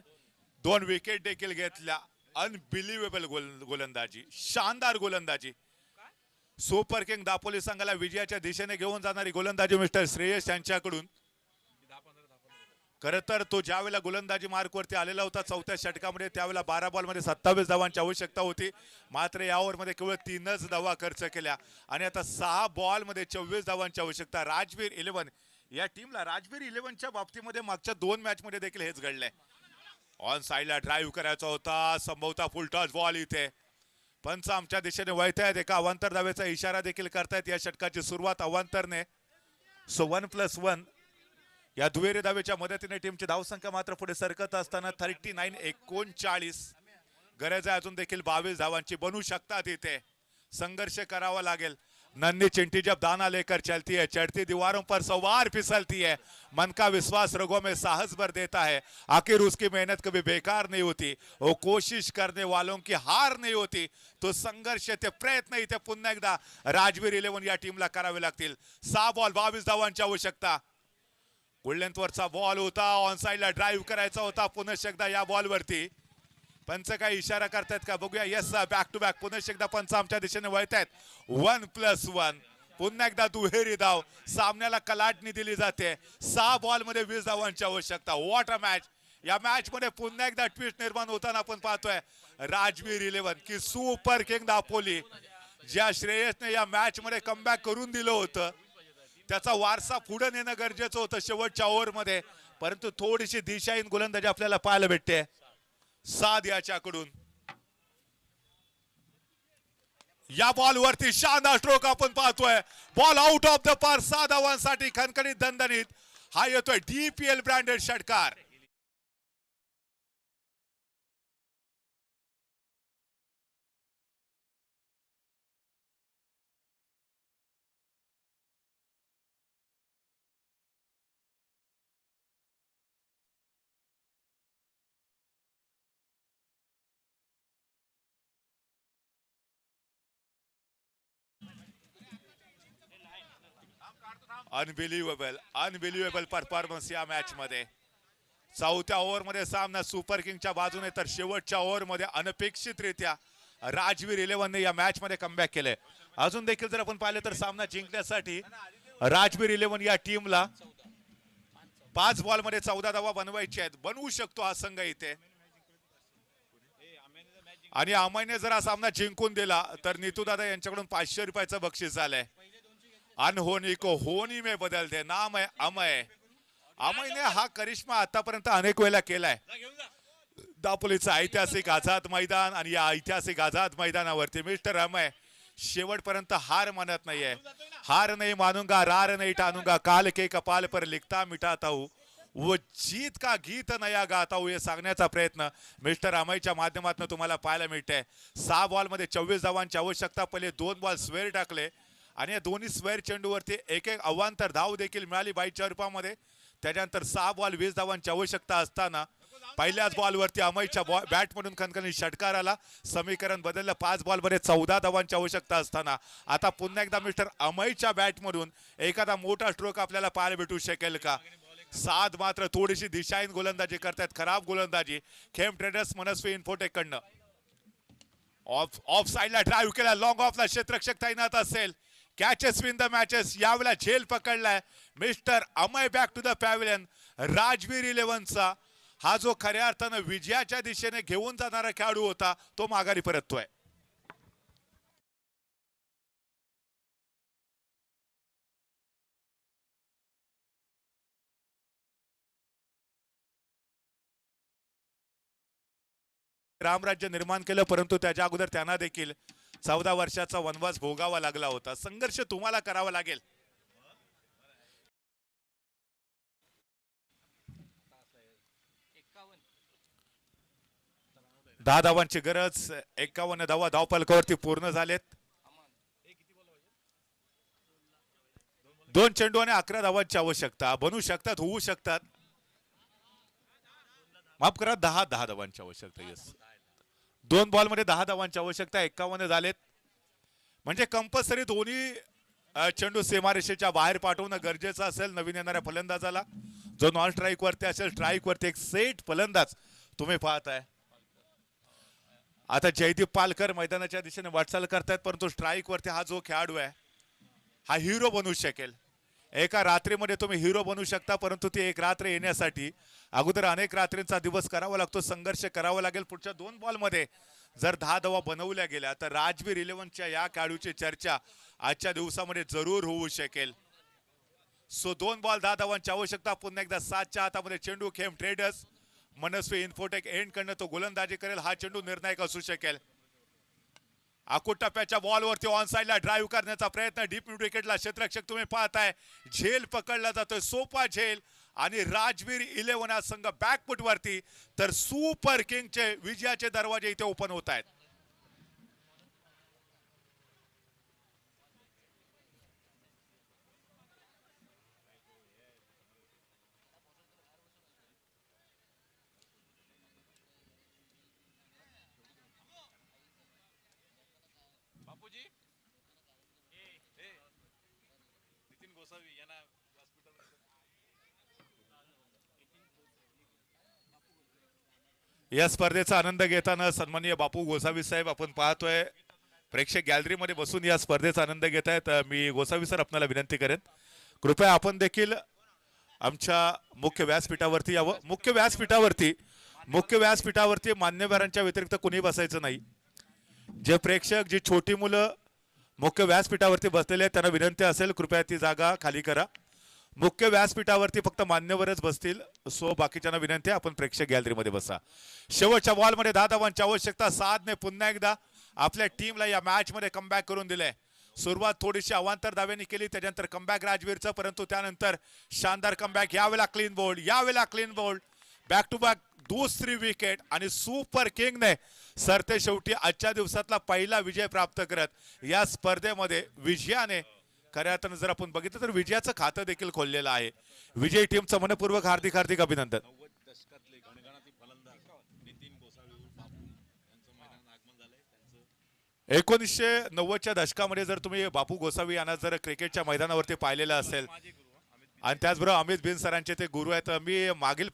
2 विकेट देखील घेतल्या अनबिलिव्हेबल गोलंदाजी शानदार गोलंदाजी सुपर किंग दापोली संघाला विजयाच्या दिशेने घेऊन जाणारी गोलंदाजी मिस्टर श्रेयस यांच्याकडून खरं तर तो ज्यावेळेला गोलंदाजी मार्कवरती आलेला होता 4थ्या षटकामध्ये त्यावेळेला 12 बॉलमध्ये 27 धावांची आवश्यकता होती मात्र या ओव्हरमध्ये केवळ 3च धावा खर्च केल्या आणि आता 6 बॉलमध्ये 24 धावांची आवश्यकता राजवीर 11 या टीमला राजवीर 11च्या बाबतीमध्ये मागच्या 2 मॅच मध्ये देखील हेच घडलंय ऑन साइडला ड्राईव्ह करायचा होता संभवता फुल टॉस बॉल इथे पंच आमच्या दिशेने वळतायत एका अवांतर धावेचा इशारा देखील करतायत या षटकाची सुरुवात अवांतरने सो 1+1 या दुहेरी धावेच्या मदतीने टीमची धावसंख्या मात्र पुढे सरकत असताना 39-39 गरज आहे अजून देखील 22 धावांची बनू शकतात इथे संघर्ष करावा लागेल नन्ही चिंटी जब दाना लेकर चलती है चढ़ती दीवारों पर सवार फिसलती है मन का विश्वास रगों में साहस भर देता है आखिर उसकी मेहनत कभी बेकार नहीं होती वो कोशिश करने वालों की हार नहीं होती तो संघर्ष ते प्रयत्न इथे पुन्हा एकदा राजवीर 11 या टीमला करावे लागतील 6 बॉल 22 धावांची आवश्यकता गुडलेंथवरचा बॉल होता ऑन साइडला ड्राईव्ह करायचा होता पुन्हा एकदा या बॉलवरती पंच काही इशारा करतायत का बघूया येस बॅक टू बॅक पुन्हा एकदा पंच आमच्या दिशेने वळतायत 1+1 पुन्हा एकदा दुहेरी धाव सामन्याला कलाटणी दिली जाते 6 बॉलमध्ये 20 धावांची आवश्यकता व्हॉट अ मॅच या मॅच मध्ये पुन्हा एकदा ट्विस्ट निर्माण होताना आपण पाहतोय राजवीर 11 की सुपर किंग दापोली ज्या श्रेयसने या मॅच मध्ये कमबॅक करून दिलं होतं त्याचा वारसा पुढे नेणं गरजेचं होतं शेवटच्या ओव्हरमध्ये परंतु थोडीशी दिशाहीन गोलंदाजी आपल्याला पाहायला भेटते साद याच्याकडून या बॉलवरती शानदार स्ट्रोक आपण पाहतोय बॉल आउट ऑफ द पार 6 धावांसाठी खणखणीत दणदणीत हा येतोय DPL ब्रँडेड षटकार अनबिलिव्हेबल परफॉर्मन्स या मॅच मध्ये 4थ्या ओव्हरमध्ये सामना सुपर किंगच्या बाजूने तर शेवटच्या ओव्हरमध्ये अनपेक्षितरित्या राजवीर 11 ने या मॅच मध्ये कमबॅक केले अजून देखील जर आपण पाहिलं तर सामना जिंकण्यासाठी राजवीर 11 या टीमला 5 बॉलमध्ये 14 धावा बनवायच्या आहेत बनवू शकतो हा संघ इथे आणि अमयने जर हा सामना जिंकून दिला तर नीतू दादा यांच्याकडून 500 रुपयाचं बक्षीस झालंय अनहोनी को होनी में बदल दे नाम है अमय अमयने हा करिश्मा आतापर्यंत अनेक वेळा केलाय दापोलीचं ऐतिहासिक आझाद मैदान आणि या ऐतिहासिक आझाद मैदानावरती मिस्टर अमय शेवटपर्यंत हार मानत नाहीये. हार नहीं मानूंगा, रार नहीं टानूंगा, काल के कपाल पर लिखता मिटाता हूं, वो जीत का गीत नया गाता हूं, हे सांगण्याचा प्रयत्न मिस्टर अमयच्या माध्यमातून तुम्हाला पाहायला मिळते. 6 बॉलमध्ये 24 धावांची आवश्यकता. पहिले 2 बॉल स्क्वेअर टाकले आणि या दोन्ही स्क्वेअर चेंडूवरती एक अवांतर धाव देखील मिळाली 22च्या रूपामध्ये. त्याच्यानंतर 6 बॉल 20 धावांची आवश्यकता असताना पहिल्याच बॉलवरती अमयच्या बॅट म्हणून खणखणी षटकार आला. समीकरण बदललं. 5 बॉलमध्ये 14 धावांची आवश्यकता असताना आता पुन्हा एकदा मिस्टर अमयच्या बॅट मधून एखादा मोठा स्ट्रोक आपल्याला पाहायला भेटू शकेल का? 7 मात्र थोडीशी दिशाहीन गोलंदाजी करतायत, खराब गोलंदाजी खेम ट्रेडर्स मनस्वी इन्फोटेक कडनं. ऑफ साइडला ड्राईव्ह केला, लॉंग ऑफला क्षेत्ररक्षक तैनात असेल. Catches win the matches. यावेळेला झेल पकडलाय mister Amay. Back to the pavilion. Rajveer 11चा हा जो खऱ्या अर्थानं विजयाच्या दिशेने घेऊन जाणारा खेळाडू होता तो माघारी परततोय. रामराज्य निर्माण केलं, परंतु त्याच्या अगोदर त्यांना देखील 14 वर्षाचा वनवास भोगावा लागला होता. संघर्ष तुम्हाला करावा लागेल. दहा धावांची गरज. 51 धावा धावफलकावरती पूर्ण झालेत. 2 चेंडू आणि 11 धावांची आवश्यकता. बनू शकतात, होऊ शकतात. माफ करा, 10 धावांची आवश्यकता. येस, 2 बॉलमध्ये 10 धावांची आवश्यकता. 51 झालेत. म्हणजे कंपल्सरी दोन्ही चेंडू सीमारेषेच्या बाहेर पाठवणं गरजेचं असेल नवीन येणाऱ्या फलंदाजाला. जो नॉन स्ट्राईक वरती असेल, स्ट्राईक वरती एक सेट फलंदाज तुम्ही पाहताय. आता जयदीप पालकर मैदानाच्या दिशेने वाटचाल करतायत, परंतु स्ट्राईक वरती हा जो खेळाडू आहे हा हिरो बनू शकेल. एका रात्रीमध्ये तुम्ही हिरो बनू शकता, परंतु ती एक रात्र येण्यासाठी अगोदर अनेक रात्रींचा दिवस करावा लागतो, संघर्ष करावा लागेल. पुढच्या 2 बॉलमध्ये जर 10 धावा बनवल्या गेल्या तर राजवीर 11च्या या खेळाडूची चर्चा आजच्या दिवसामध्ये जरूर होऊ शकेल. सो 2 बॉल 10 धावांची आवश्यकता. पुन्हा एकदा 7च्या हातामध्ये चेंडू. खेम ट्रेडर्स मनस्वी इन्फोटेक एंड कडनं तो गोलंदाजी करेल. हा चेंडू निर्णायक असू शकेल. आकुट टप्प्याच्या बॉलवरती ऑन साइडला ड्राईव्ह करण्याचा प्रयत्न. डीप मिड विकेटला क्षेत्ररक्षक तुम्ही पाहताय. झेल पकडला जातोय, सोपा झेल. आणि राजवीर 11 हा संघ बॅकफुट वरती, तर सुपर किंगचे विजयाचे दरवाजे इथे ओपन होत आहेत. या स्पर्धेचा आनंद घेताना सन्माननीय बापू गोसावी साहेब आपण पाहतोय प्रेक्षक गॅलरीमध्ये बसून या स्पर्धेचा आनंद घेत आहेत. मी गोसावी सर आपल्याला विनंती करेन, कृपया आपण देखील आमच्या मुख्य व्यासपीठावरती यावं. मुख्य व्यासपीठावरती मान्यवरांच्या व्यतिरिक्त कोणी बसायचं नाही. जे प्रेक्षक, जी छोटी मुलं मुख्य व्यासपीठावरती बसलेले आहेत त्यांना विनंती असेल कृपया ती जागा खाली करा. मुख्य व्यासपीठावरती फक्त मान्यवरच बसतील. सो बाकीच्यांना विनंती आहे आपण प्रेक्षक गॅलरीमध्ये बसा. शेवटच्या बॉलमध्ये 10 धावांची आवश्यकता. साधने पुन्हा एकदा आपल्या टीमला या मॅच मध्ये कमबॅक करून दिले. सुरुवात थोडीशी अवांतर धाव्यांनी केली, त्याच्यानंतर कमबॅक राजवीरचं, परंतु त्यानंतर शानदार कमबॅक. यावेळेला clean bold, back to back दुसरी विकेट आणि सुपर किंगने सरते शेवटी आजच्या दिवसातला पहिला विजय प्राप्त करत या स्पर्धेमध्ये विजयाने खऱ्या अर्थानं जर आपण बघितलं तर विजयाचं खातं देखील खोललेलं आहे. विजयी टीमचं मनपूर्वक हार्दिक अभिनंदन. 1990च्या दशकामध्ये जर तुम्ही बापू गोसावी यांना जर क्रिकेटच्या मैदानावरती पाहिलेलं असेल आणि त्याचबरोबर अमित बिन सरांचे ते गुरु आहेत. मी मागील